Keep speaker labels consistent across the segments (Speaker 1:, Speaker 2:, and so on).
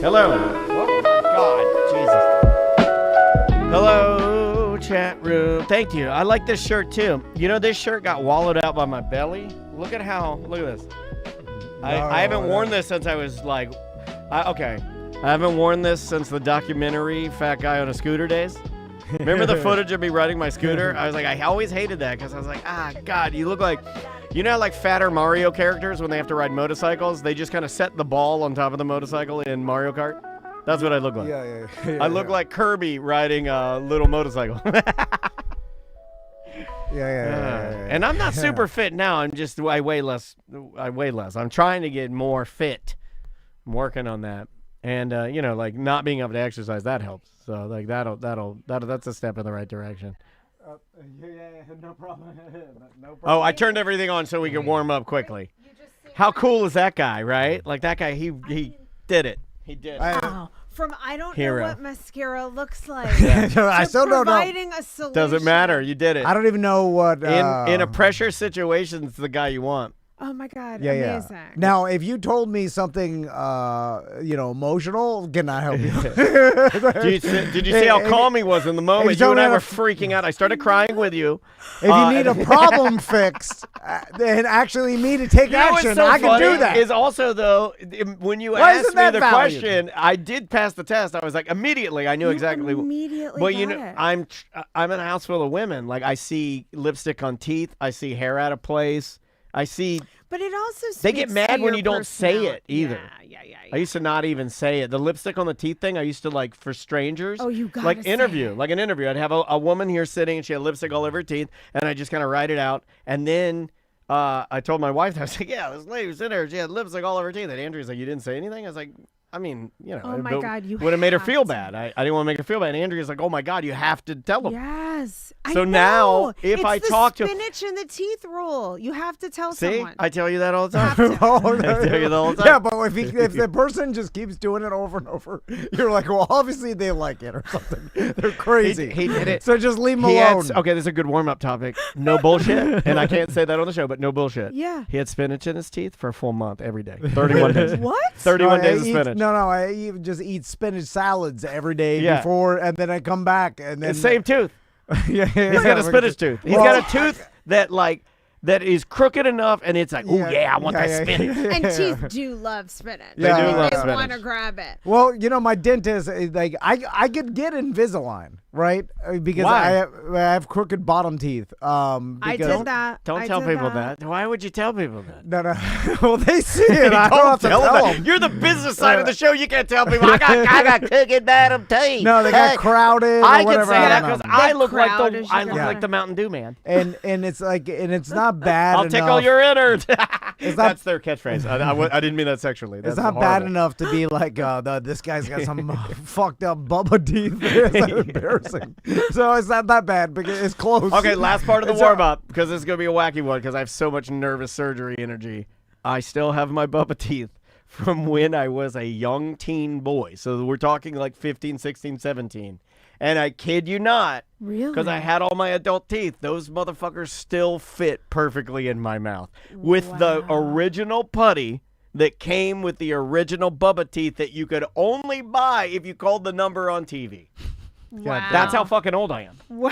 Speaker 1: Hello. Oh my God, Jesus. Hello, chat room. Thank you. I like this shirt too. You know, this shirt got wallowed out by my belly. Look at this. I haven't worn this since I was like, I haven't worn this since the documentary Fat Guy on a Scooter days. Remember the footage of me riding my scooter? I was like, I always hated that because I was like, God, you look like, you know, like fatter Mario characters when they have to ride motorcycles, they just kind of set the ball on top of the motorcycle in Mario Kart. That's what I look like.
Speaker 2: Yeah,
Speaker 1: I look like Kirby riding a little motorcycle.
Speaker 2: Yeah.
Speaker 1: And I'm not super fit now. I weigh less. I'm trying to get more fit. I'm working on that. And you know, like not being able to exercise, that helps. So like that's a step in the right direction.
Speaker 2: No problem.
Speaker 1: Oh, I turned everything on so we could warm up quickly. How cool is that guy, right? Like that guy, he did it. He did.
Speaker 3: Wow. From I don't know what mascara looks like.
Speaker 2: I still don't know.
Speaker 3: Providing a solution.
Speaker 1: Doesn't matter. You did it.
Speaker 2: I don't even know what.
Speaker 1: In a pressure situation, it's the guy you want.
Speaker 3: Oh my God!
Speaker 2: Yeah.
Speaker 3: Amazing.
Speaker 2: Now, if you told me something, emotional, can I help you?
Speaker 1: Did you see how calm he was in the moment? You and I were freaking out. I started crying with you.
Speaker 2: If you need a problem fixed, and actually me to take action, I can do that.
Speaker 1: Is also though, when you asked me the question, I did pass the test. I was like, immediately, I knew exactly.
Speaker 3: Immediately.
Speaker 1: Well, you know, I'm in a house full of women. Like I see lipstick on teeth. I see hair out of place. I see.
Speaker 3: But it also
Speaker 1: they get mad when you don't say it either.
Speaker 3: Yeah.
Speaker 1: I used to not even say it. The lipstick on the teeth thing, I used to like for strangers.
Speaker 3: Oh, you got
Speaker 1: like interview, like an interview. I'd have a woman here sitting and she had lipstick all over her teeth, and I just kind of write it out. And then I told my wife, I was like, yeah, this lady was in there, she had lipstick all over her teeth. And Andrew's like, you didn't say anything? I was like, I mean, you know,
Speaker 3: oh my God, you
Speaker 1: would have made her feel bad. I didn't want to make her feel bad. And Andrea's like, oh my God, you have to tell them.
Speaker 3: Yes.
Speaker 1: So now, if I talk to
Speaker 3: spinach in the teeth rule, you have to tell
Speaker 1: see,
Speaker 3: someone.
Speaker 1: I tell you that all the time.
Speaker 2: I
Speaker 1: tell you that all the time.
Speaker 2: Yeah, but if the person just keeps doing it over and over, you're like, well, obviously they like it or something. They're crazy.
Speaker 1: He did it.
Speaker 2: So just leave him alone.
Speaker 1: Okay, this is a good warm-up topic. No bullshit. And I can't say that on the show, but no bullshit.
Speaker 3: Yeah.
Speaker 1: He had spinach in his teeth for a full month every day. 31 days.
Speaker 3: What?
Speaker 1: 31 days of spinach.
Speaker 2: I just eat spinach salads every day before, and then I come back and then
Speaker 1: the same tooth.
Speaker 2: He's
Speaker 1: He's got a spinach tooth. He's got a tooth that is crooked enough, and it's like, I want that spinach.
Speaker 3: And teeth do love spinach.
Speaker 1: They do love spinach.
Speaker 3: They want to grab it.
Speaker 2: Well, you know, my dentist, like, I could get Invisalign, right? Because I have crooked bottom teeth.
Speaker 3: I did that.
Speaker 1: Don't tell people that. Why would you tell people that?
Speaker 2: No. Well, they see it. I don't have to tell them.
Speaker 1: You're the business side of the show. You can't tell people, I got crooked bottom teeth.
Speaker 2: No, they got crowded.
Speaker 1: I
Speaker 2: can
Speaker 1: say that because I look like the Mountain Dew man.
Speaker 2: And it's like, and it's not bad
Speaker 1: I'll
Speaker 2: enough.
Speaker 1: tickle your innards. That's their catchphrase. I didn't mean that sexually. That's
Speaker 2: it's not bad enough to be like, this guy's got some fucked up Bubba teeth. It's embarrassing. So it's not that bad because it's close.
Speaker 1: Okay, last part of the warm-up, because this is going to be a wacky one because I have so much nervous surgery energy. I still have my Bubba teeth from when I was a young teen boy. So we're talking like 15, 16, 17. And I kid you not,
Speaker 3: really,
Speaker 1: because I had all my adult teeth, those motherfuckers still fit perfectly in my mouth. With the original putty that came with the original Bubba teeth that you could only buy if you called the number on TV.
Speaker 3: Wow.
Speaker 1: That's how fucking old I am.
Speaker 3: Wow.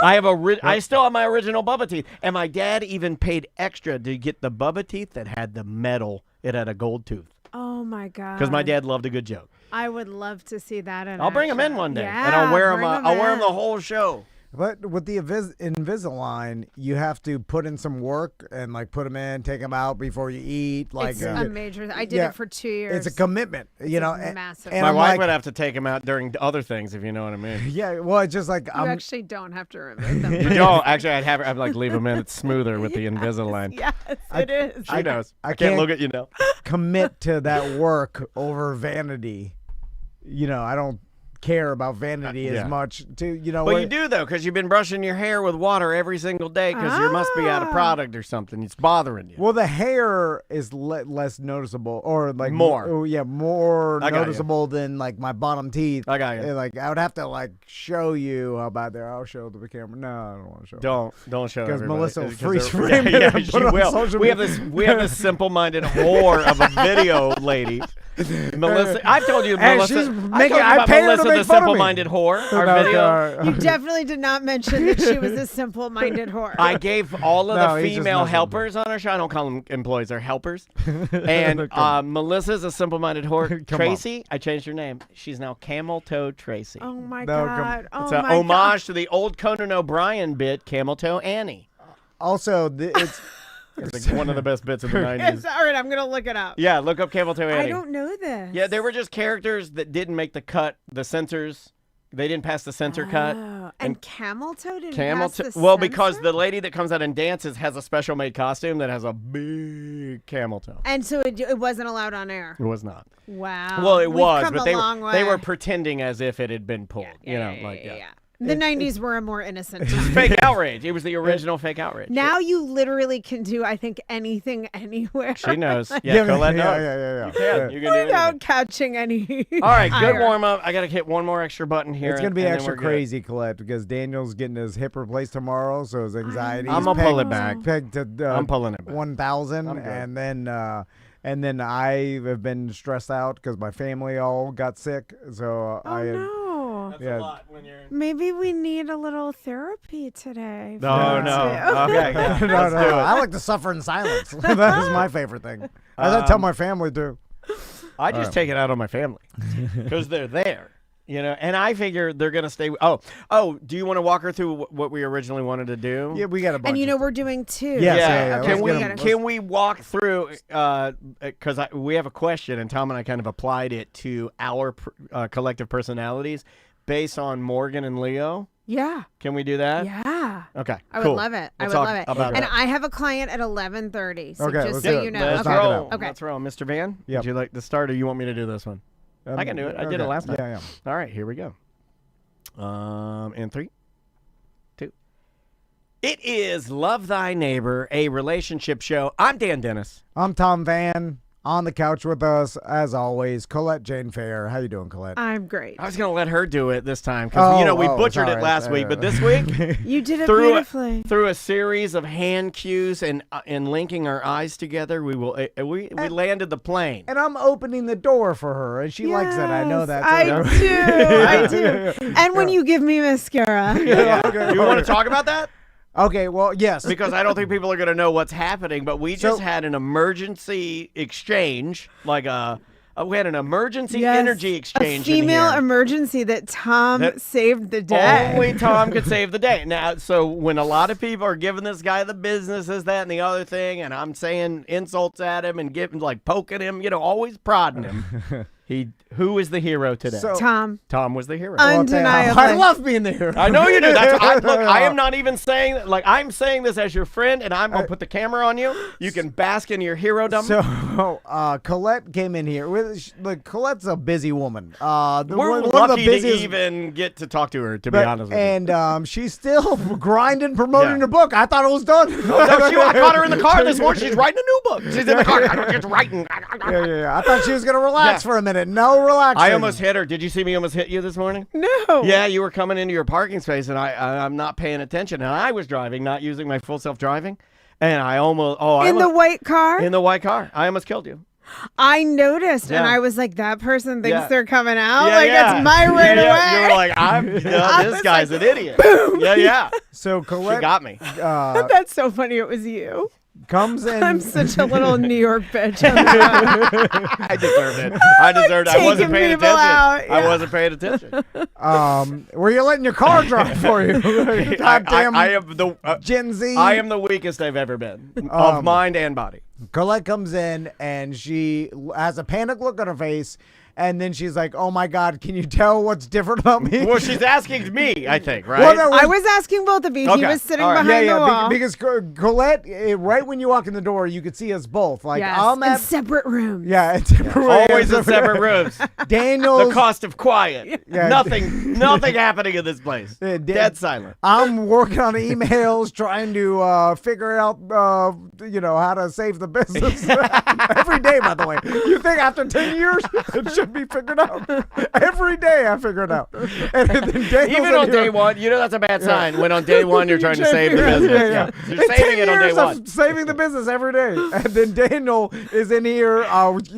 Speaker 1: I still have my original Bubba teeth. And my dad even paid extra to get the Bubba teeth that had the metal. It had a gold tooth.
Speaker 3: Oh my God.
Speaker 1: Because my dad loved a good joke.
Speaker 3: I would love to see that.
Speaker 1: I'll bring him in one day.
Speaker 3: Yeah,
Speaker 1: and I'll wear him. I'll wear him the whole show.
Speaker 2: But with the Invisalign, you have to put in some work and like put them in, take them out before you eat. Like
Speaker 3: it's a major. I did it for 2 years.
Speaker 2: It's a commitment, you know.
Speaker 3: Massive.
Speaker 1: My wife would have to take them out during other things, if you know what I mean.
Speaker 2: Yeah, well, it's just like
Speaker 3: you actually don't have to remove them.
Speaker 1: You don't actually. I'd like leave them in. It's smoother with the Invisalign.
Speaker 3: Yes, it is.
Speaker 1: She knows. I can't look at you now.
Speaker 2: Commit to that work over vanity. You know, I don't care about vanity as much.
Speaker 1: Well, you do though, because you've been brushing your hair with water every single day because you must be out of product or something. It's bothering you.
Speaker 2: Well, the hair is less noticeable, or like
Speaker 1: more.
Speaker 2: More noticeable than like my bottom teeth.
Speaker 1: I got you.
Speaker 2: Like I would have to like show you how bad they're. I'll show the camera. No, I don't want to show.
Speaker 1: Don't show
Speaker 2: because
Speaker 1: everybody.
Speaker 2: Melissa will freeze frame it.
Speaker 1: Yeah,
Speaker 2: and
Speaker 1: she
Speaker 2: put it on
Speaker 1: will.
Speaker 2: social
Speaker 1: We
Speaker 2: media.
Speaker 1: have this simple-minded whore of a video lady. Melissa, I've told you, Melissa.
Speaker 2: I paid her to
Speaker 1: Melissa,
Speaker 2: make
Speaker 1: the
Speaker 2: fun of me.
Speaker 1: simple-minded whore. Our video.
Speaker 3: You definitely did not mention that she was a simple-minded whore.
Speaker 1: I gave all of the
Speaker 2: he's just
Speaker 1: female
Speaker 2: messing
Speaker 1: helpers on our show. I don't call them employees; they're helpers. And Melissa's a simple-minded whore. Tracy, I changed her name. She's now Camel Toe Tracy.
Speaker 3: Oh my God!
Speaker 1: It's an homage to the old Conan O'Brien bit, Camel Toe Annie.
Speaker 2: Also,
Speaker 1: It's like one of the best bits of the 90s.
Speaker 3: All right, I'm going to look it up.
Speaker 1: Yeah, look up Camel Toe Annie.
Speaker 3: I don't know this.
Speaker 1: Yeah, they were just characters that didn't make the cut, the censors. They didn't pass the censor cut.
Speaker 3: And Camel Toe didn't pass the
Speaker 1: Well,
Speaker 3: censor?
Speaker 1: because the lady that comes out and dances has a special made costume that has a big camel toe.
Speaker 3: And so it wasn't allowed on air.
Speaker 1: It was not.
Speaker 3: Wow.
Speaker 1: Well, it
Speaker 3: We've
Speaker 1: was,
Speaker 3: come
Speaker 1: but
Speaker 3: a long way.
Speaker 1: they were pretending as if it had been pulled.
Speaker 3: Yeah. The 90s were a more innocent time.
Speaker 1: Fake outrage. It was the original fake outrage.
Speaker 3: Now you literally can do, I think, anything anywhere.
Speaker 1: She knows. Yeah, Colette knows.
Speaker 2: Yeah.
Speaker 1: You can do
Speaker 3: Without
Speaker 1: anything.
Speaker 3: catching any.
Speaker 1: All right, good
Speaker 3: ire.
Speaker 1: warm up. I got to hit one more extra button here.
Speaker 2: It's gonna be
Speaker 1: and then
Speaker 2: extra
Speaker 1: we're good.
Speaker 2: crazy, Colette, because Daniel's getting his hip replaced tomorrow, so his anxiety.
Speaker 1: I'm gonna pull it back.
Speaker 2: Pegged to
Speaker 1: I'm pulling it back.
Speaker 2: 1,000,
Speaker 1: I'm good.
Speaker 2: and then I have been stressed out because my family all got sick. So
Speaker 3: No.
Speaker 1: That's a lot when you're...
Speaker 3: Maybe we need a little therapy today.
Speaker 1: No. Okay, yeah.
Speaker 2: no.
Speaker 1: Let's do it.
Speaker 2: I like to suffer in silence. That is my favorite thing. I tell my family too.
Speaker 1: I just take it out on my family because they're there. And I figure they're going to stay. Oh, do you want to walk her through what we originally wanted to do?
Speaker 2: Yeah, we got a bunch.
Speaker 3: And we're doing two.
Speaker 2: Yes,
Speaker 1: Yeah.
Speaker 2: yeah.
Speaker 1: Can we walk through, because we have a question, and Tom and I kind of applied it to our collective personalities based on Morgan and Leo.
Speaker 3: Yeah.
Speaker 1: Can we do that?
Speaker 3: Yeah.
Speaker 1: Okay,
Speaker 3: I would
Speaker 1: cool.
Speaker 3: love it. I
Speaker 1: We'll
Speaker 3: would
Speaker 1: talk
Speaker 3: love it.
Speaker 1: about
Speaker 3: And
Speaker 1: that.
Speaker 3: I have a client at 11:30. So
Speaker 2: Okay,
Speaker 3: just
Speaker 2: let's
Speaker 3: so
Speaker 2: do it.
Speaker 3: you know.
Speaker 1: Let's
Speaker 2: knock it
Speaker 1: roll.
Speaker 2: out.
Speaker 3: Okay.
Speaker 1: Let's roll. Mr. Van,
Speaker 2: Yep.
Speaker 1: would you like to start, or you want me to do this one? I can do it. I did it last time.
Speaker 2: Yeah.
Speaker 1: All right, here we go. In 3, 2. It is Love Thy Neighbor, a relationship show. I'm Dan Dennis.
Speaker 2: I'm Tom Van. On the couch with us, as always, Colette Jane Fair. How you doing, Colette?
Speaker 3: I'm great.
Speaker 1: I was going to let her do it this time because, we butchered it
Speaker 2: sorry.
Speaker 1: last week. But this week,
Speaker 3: You did it
Speaker 1: through
Speaker 3: beautifully.
Speaker 1: through a series of hand cues and linking our eyes together, we landed the plane.
Speaker 2: And I'm opening the door for her, and she likes that. I know that.
Speaker 3: I
Speaker 2: too.
Speaker 3: do. I do. And when you give me mascara.
Speaker 1: Do you want to talk about that?
Speaker 2: Okay, well, yes.
Speaker 1: Because I don't think people are going to know what's happening, but we just had an emergency exchange, we had an emergency
Speaker 3: Yes,
Speaker 1: energy exchange.
Speaker 3: A female
Speaker 1: in here.
Speaker 3: emergency that Tom saved the day.
Speaker 1: Only Tom could save the day. Now, so when a lot of people are giving this guy the business, this, that, and the other thing, and I'm saying insults at him and poking him, always prodding him. Who is the hero today?
Speaker 2: So-
Speaker 3: Tom.
Speaker 1: Tom was the hero.
Speaker 3: Undeniably.
Speaker 2: I love being the hero.
Speaker 1: I know you do. I am not even saying that. I'm saying this as your friend, and I'm gonna put the camera on you. You can bask in your hero-dom.
Speaker 2: So, Colette came in here. Colette's a busy woman.
Speaker 1: We're
Speaker 2: one of
Speaker 1: lucky
Speaker 2: the busiest,
Speaker 1: to even get to talk to her, to be honest with you.
Speaker 2: And she's still grinding, promoting
Speaker 1: Yeah.
Speaker 2: the book. I thought it was done.
Speaker 1: No, I caught her in the car this morning. She's writing a new book. She's in the car. She's writing.
Speaker 2: Yeah. I thought she was gonna relax
Speaker 1: Yeah.
Speaker 2: for a minute. No relaxing.
Speaker 1: I almost hit her. Did you see me almost hit you this morning?
Speaker 3: No.
Speaker 1: Yeah, you were coming into your parking space, and I'm not paying attention. And I was driving, not using my full self-driving. And I almost...
Speaker 3: In the white car?
Speaker 1: In the white car. I almost killed you.
Speaker 3: I noticed, and
Speaker 1: Yeah.
Speaker 3: I was like, that person thinks
Speaker 1: Yeah.
Speaker 3: they're coming out?
Speaker 1: Yeah.
Speaker 3: It's my right away.
Speaker 1: You were like, this
Speaker 3: was
Speaker 1: guy's
Speaker 3: like,
Speaker 1: an idiot. Boom. Yeah.
Speaker 2: So
Speaker 1: She
Speaker 2: Colette
Speaker 1: got me.
Speaker 3: That's so funny it was you.
Speaker 2: comes in.
Speaker 3: I'm such a little New York bitch.
Speaker 1: I deserved it. I wasn't
Speaker 3: Taking
Speaker 1: paying
Speaker 3: people
Speaker 1: attention.
Speaker 3: out,
Speaker 1: I
Speaker 3: yeah.
Speaker 1: wasn't paying attention.
Speaker 2: Were you letting your car drive for you? Goddamn
Speaker 1: I am the
Speaker 2: Gen Z.
Speaker 1: I am the weakest I've ever been of mind and body.
Speaker 2: Colette comes in and she has a panic look on her face, And then she's like, oh my God, can you tell what's different about me?
Speaker 1: Well, she's asking me, I think, right?
Speaker 2: Well, no,
Speaker 3: I was asking both of you. He
Speaker 1: Okay.
Speaker 3: was sitting
Speaker 1: All right.
Speaker 3: behind the wall.
Speaker 2: Because Colette, right when you walk in the door, you could see us both. Like,
Speaker 3: Yes,
Speaker 2: I'm
Speaker 3: in
Speaker 2: at
Speaker 3: separate rooms.
Speaker 2: Yeah, it's
Speaker 1: Always in separate rooms.
Speaker 2: Daniel's
Speaker 1: The cost of quiet.
Speaker 2: Yeah.
Speaker 1: Nothing happening in this place. Dead silent.
Speaker 2: I'm working on emails, trying to figure out, how to save the business. Every day, by the way. You think after 10 years, it should be figured out? Every day I figure it out. And then Daniel's
Speaker 1: Even on day one, that's a bad sign. When on day one you're trying to save the business.
Speaker 2: Yeah.
Speaker 1: You're saving it on day one.
Speaker 2: Saving the business every day. And then Daniel is in here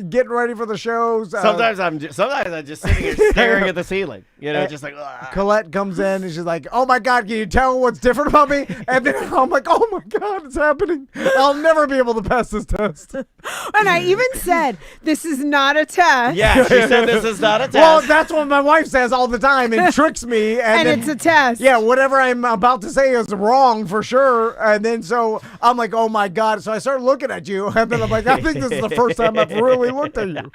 Speaker 2: getting ready for the shows.
Speaker 1: Sometimes I'm just sitting here staring at the ceiling. Just like. Ugh.
Speaker 2: Colette comes in and she's like, oh my God, can you tell what's different about me? And then I'm like, oh my God, it's happening. I'll never be able to pass this test.
Speaker 3: And I even said, this is not a test.
Speaker 1: Yeah, she said this is not a test.
Speaker 2: Well, that's what my wife says all the time and tricks me.
Speaker 3: And
Speaker 2: then,
Speaker 3: it's a test.
Speaker 2: Yeah, whatever I'm about to say is wrong for sure. And then so I'm like, oh my God. So I start looking at you. And then I'm like, I think this is the first time I've really looked at you.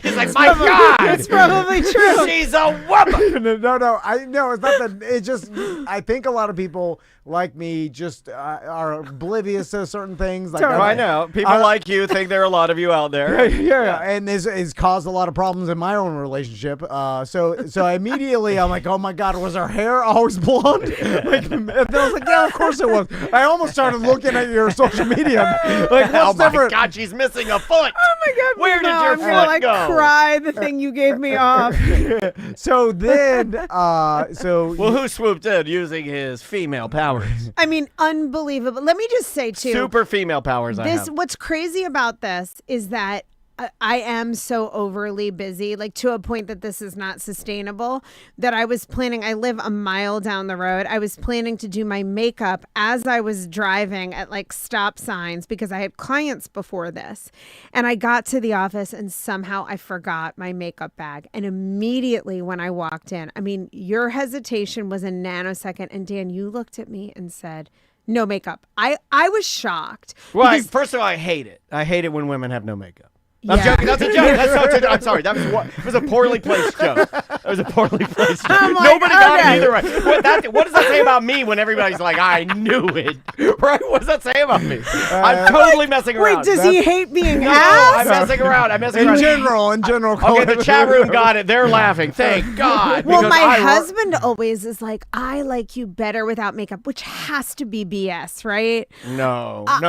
Speaker 1: He's like, my God.
Speaker 3: It's probably true.
Speaker 1: She's a woman.
Speaker 2: No. It's not that. It's just, I think a lot of people like me just are oblivious to certain things. Like
Speaker 1: I know. People like you think there are a lot of you out there.
Speaker 2: Yeah. And this has caused a lot of problems in my own relationship. So immediately I'm like, oh my God, was her hair always blonde? And then I was like, yeah, of course it was. I almost started looking at your social media. Like, what's different?
Speaker 1: Oh my God, she's missing a foot.
Speaker 3: Oh my God.
Speaker 1: Where did your
Speaker 3: foot go? I
Speaker 1: go?
Speaker 3: cry the thing you gave me off.
Speaker 2: So then,
Speaker 1: Well, who swooped in using his female powers?
Speaker 3: I mean, unbelievable. Let me just say, too.
Speaker 1: Super female powers I have.
Speaker 3: What's crazy about this is that I am so overly busy, like to a point that this is not sustainable, that I live a mile down the road. I was planning to do my makeup as I was driving at like stop signs because I had clients before this. And I got to the office and somehow I forgot my makeup bag. And immediately when I walked in, I mean, your hesitation was a nanosecond. And Dan, you looked at me and said, no makeup. I was shocked.
Speaker 1: Well, first of all, I hate it. I hate it when women have no makeup. I'm
Speaker 3: Yeah.
Speaker 1: joking. That's a joke. I'm sorry. It was a poorly placed joke. It was a poorly placed joke.
Speaker 3: I'm like,
Speaker 1: Nobody got
Speaker 3: okay.
Speaker 1: it either way. What does that say about me when everybody's like, I knew it? Right? What does that say about me? I'm totally messing around.
Speaker 3: Wait, does he hate being
Speaker 1: No,
Speaker 3: asked?
Speaker 1: I'm messing around.
Speaker 2: in general.
Speaker 1: Okay, the chat room got it. They're laughing. Thank God.
Speaker 3: Well,
Speaker 1: because
Speaker 3: my husband always is like, I like you better without makeup, which has to be BS, right?
Speaker 1: No.
Speaker 3: I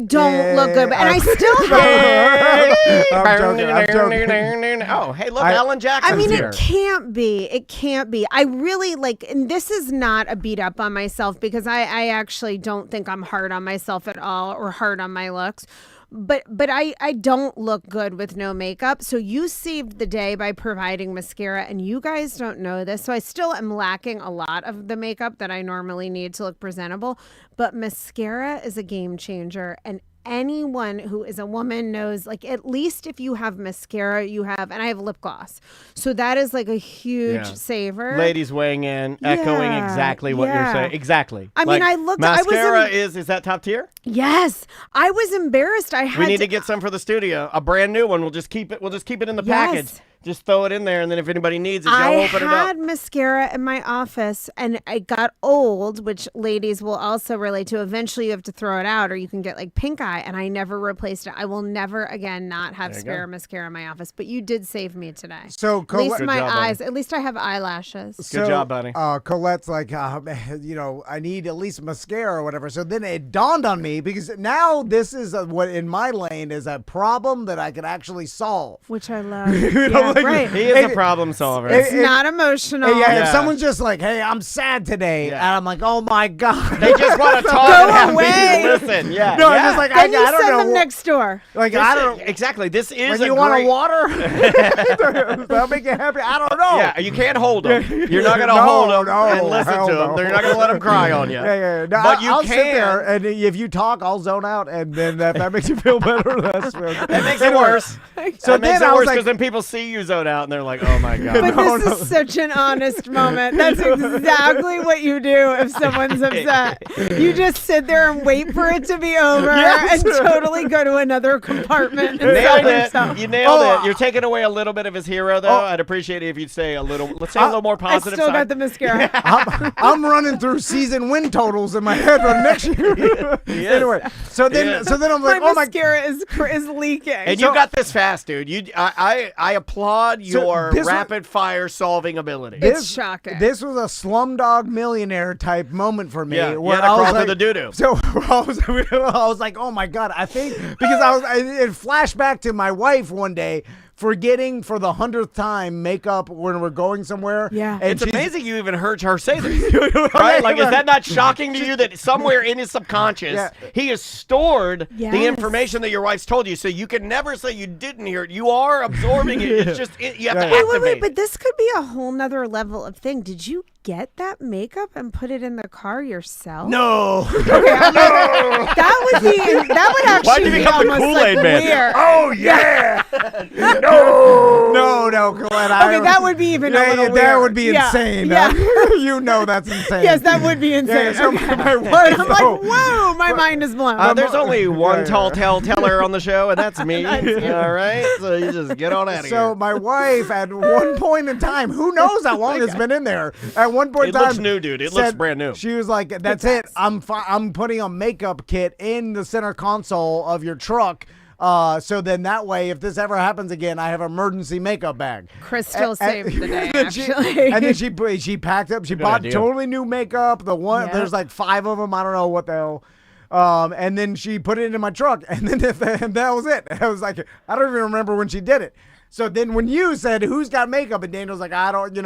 Speaker 3: don't look good, and I still have.
Speaker 2: I'm joking.
Speaker 1: Oh, hey, look, Alan Jackson's
Speaker 3: I mean,
Speaker 1: here.
Speaker 3: it can't be. It can't be. I really and this is not a beat up on myself because I actually don't think I'm hard on myself at all or hard on my looks. But I don't look good with no makeup. So you saved the day by providing mascara, and you guys don't know this. So I still am lacking a lot of the makeup that I normally need to look presentable. But mascara is a game changer, and anyone who is a woman knows, like, at least if you have mascara, you have, and I have lip gloss. So that is like a huge saver.
Speaker 1: Ladies weighing in, echoing exactly what you're saying. Exactly.
Speaker 3: I mean, I looked.
Speaker 1: Mascara is that top tier?
Speaker 3: Yes, I was embarrassed.
Speaker 1: We need to get some for the studio. A brand new one. We'll just keep it in the package. Just throw it in there, and then if anybody needs it, y'all open it up.
Speaker 3: I had mascara in my office, and it got old, which ladies will also relate to. Eventually, you have to throw it out, or you can get like pink eye, and I never replaced it. I will never again not have spare mascara in my office. But you did save me today.
Speaker 2: So
Speaker 3: at least my
Speaker 1: job,
Speaker 3: eyes.
Speaker 1: buddy.
Speaker 3: At least I have eyelashes.
Speaker 1: Good job, buddy.
Speaker 2: Colette's like, I need at least mascara or whatever. So then it dawned on me because now this is what in my lane is a problem that I can actually solve.
Speaker 3: Which I love. Yeah, right.
Speaker 1: He is a problem solver.
Speaker 3: It's not emotional.
Speaker 2: If someone's just like, hey, I'm sad today, and I'm like, oh my God.
Speaker 1: They just want to talk and have me listen. Yeah.
Speaker 2: No, I'm just like,
Speaker 3: Then you
Speaker 2: I don't
Speaker 3: send
Speaker 2: know.
Speaker 3: them next door.
Speaker 2: Like, I don't
Speaker 1: Exactly. This is
Speaker 2: When you want a water? That'll make you happy. I don't know.
Speaker 1: Yeah, you can't hold them. You're not going to hold them and listen to them. They're not going to let them cry on you.
Speaker 2: Yeah. No,
Speaker 1: But you
Speaker 2: I'll
Speaker 1: can.
Speaker 2: sit there, and if you talk, I'll zone out, and then if that makes you feel better, that's
Speaker 1: That makes it worse.
Speaker 2: So
Speaker 1: that makes
Speaker 2: then
Speaker 1: it
Speaker 2: I was
Speaker 1: worse
Speaker 2: like,
Speaker 1: because then people see you zone out and they're like, oh my God.
Speaker 3: But this is such an honest moment. That's exactly what you do if someone's upset. You just sit there and wait for it to be over and totally go to another compartment. And
Speaker 1: Nailed it.
Speaker 3: yourself.
Speaker 1: You nailed it. You're taking away a little bit of his hero, though. I'd appreciate it if you'd say let's say a little more
Speaker 3: I
Speaker 1: positive
Speaker 3: still
Speaker 1: side.
Speaker 3: got the mascara.
Speaker 2: I'm running through season win totals in my head right next year. Anyway, so then I'm like,
Speaker 3: my
Speaker 2: oh my.
Speaker 3: mascara is leaking.
Speaker 1: And you got this fast, dude. I applaud your
Speaker 2: this
Speaker 1: rapid fire solving ability.
Speaker 3: It's shocking.
Speaker 2: This was a Slumdog Millionaire type moment for me.
Speaker 1: Yeah, you
Speaker 2: where
Speaker 1: had to
Speaker 2: I was
Speaker 1: crawl through
Speaker 2: like,
Speaker 1: the doo-doo.
Speaker 2: So I was like, oh my God, I think because it flashed back to my wife one day forgetting for the 100th time makeup when we're going somewhere.
Speaker 3: Yeah.
Speaker 2: And
Speaker 1: It's
Speaker 2: she's-
Speaker 1: amazing you even heard her say this, right? Like, is that not shocking to you that somewhere in his subconscious he has stored the
Speaker 3: Yes.
Speaker 1: information that your wife's told you, so you can never say you didn't hear it. You are absorbing it. It's just you have to activate
Speaker 3: Wait, but
Speaker 1: it.
Speaker 3: this could be a whole nother level of thing. Did you get that makeup and put it in the car yourself?
Speaker 2: No.
Speaker 3: That would actually
Speaker 1: Why'd you
Speaker 3: be
Speaker 1: become the
Speaker 3: almost
Speaker 1: Kool-Aid
Speaker 3: like
Speaker 1: man?
Speaker 3: weird.
Speaker 2: Oh yeah. No, Colette.
Speaker 3: Okay, that would be even a little
Speaker 2: that
Speaker 3: weird.
Speaker 2: would be
Speaker 3: Yeah,
Speaker 2: insane.
Speaker 3: yeah.
Speaker 2: You know that's insane.
Speaker 3: Yes, that would be insane.
Speaker 2: so
Speaker 3: Okay.
Speaker 2: my
Speaker 3: But
Speaker 2: wife,
Speaker 3: I'm like, whoa, my mind is blown.
Speaker 1: There's only one tall tale teller on the show, and that's me.
Speaker 3: That's you.
Speaker 1: All right, so you just get on out of
Speaker 2: So
Speaker 1: here.
Speaker 2: my wife, at one point in time, who knows how long it's been in there? At one point
Speaker 1: It
Speaker 2: in time,
Speaker 1: looks new, dude. It looks brand new.
Speaker 2: She was like, "That's it. I'm putting a makeup kit in the center console of your truck." So then that way, if this ever happens again, I have an emergency makeup bag.
Speaker 3: Crystal saved the day,
Speaker 2: then
Speaker 3: actually.
Speaker 2: and then she packed up. She bought
Speaker 1: idea.
Speaker 2: totally new makeup.
Speaker 3: Yep.
Speaker 2: There's like 5 of them. I don't know what the hell. And then she put it in my truck, and then and that was it. I was like, I don't even remember when she did it. So then when you said, who's got makeup? And Daniel's like, I don't,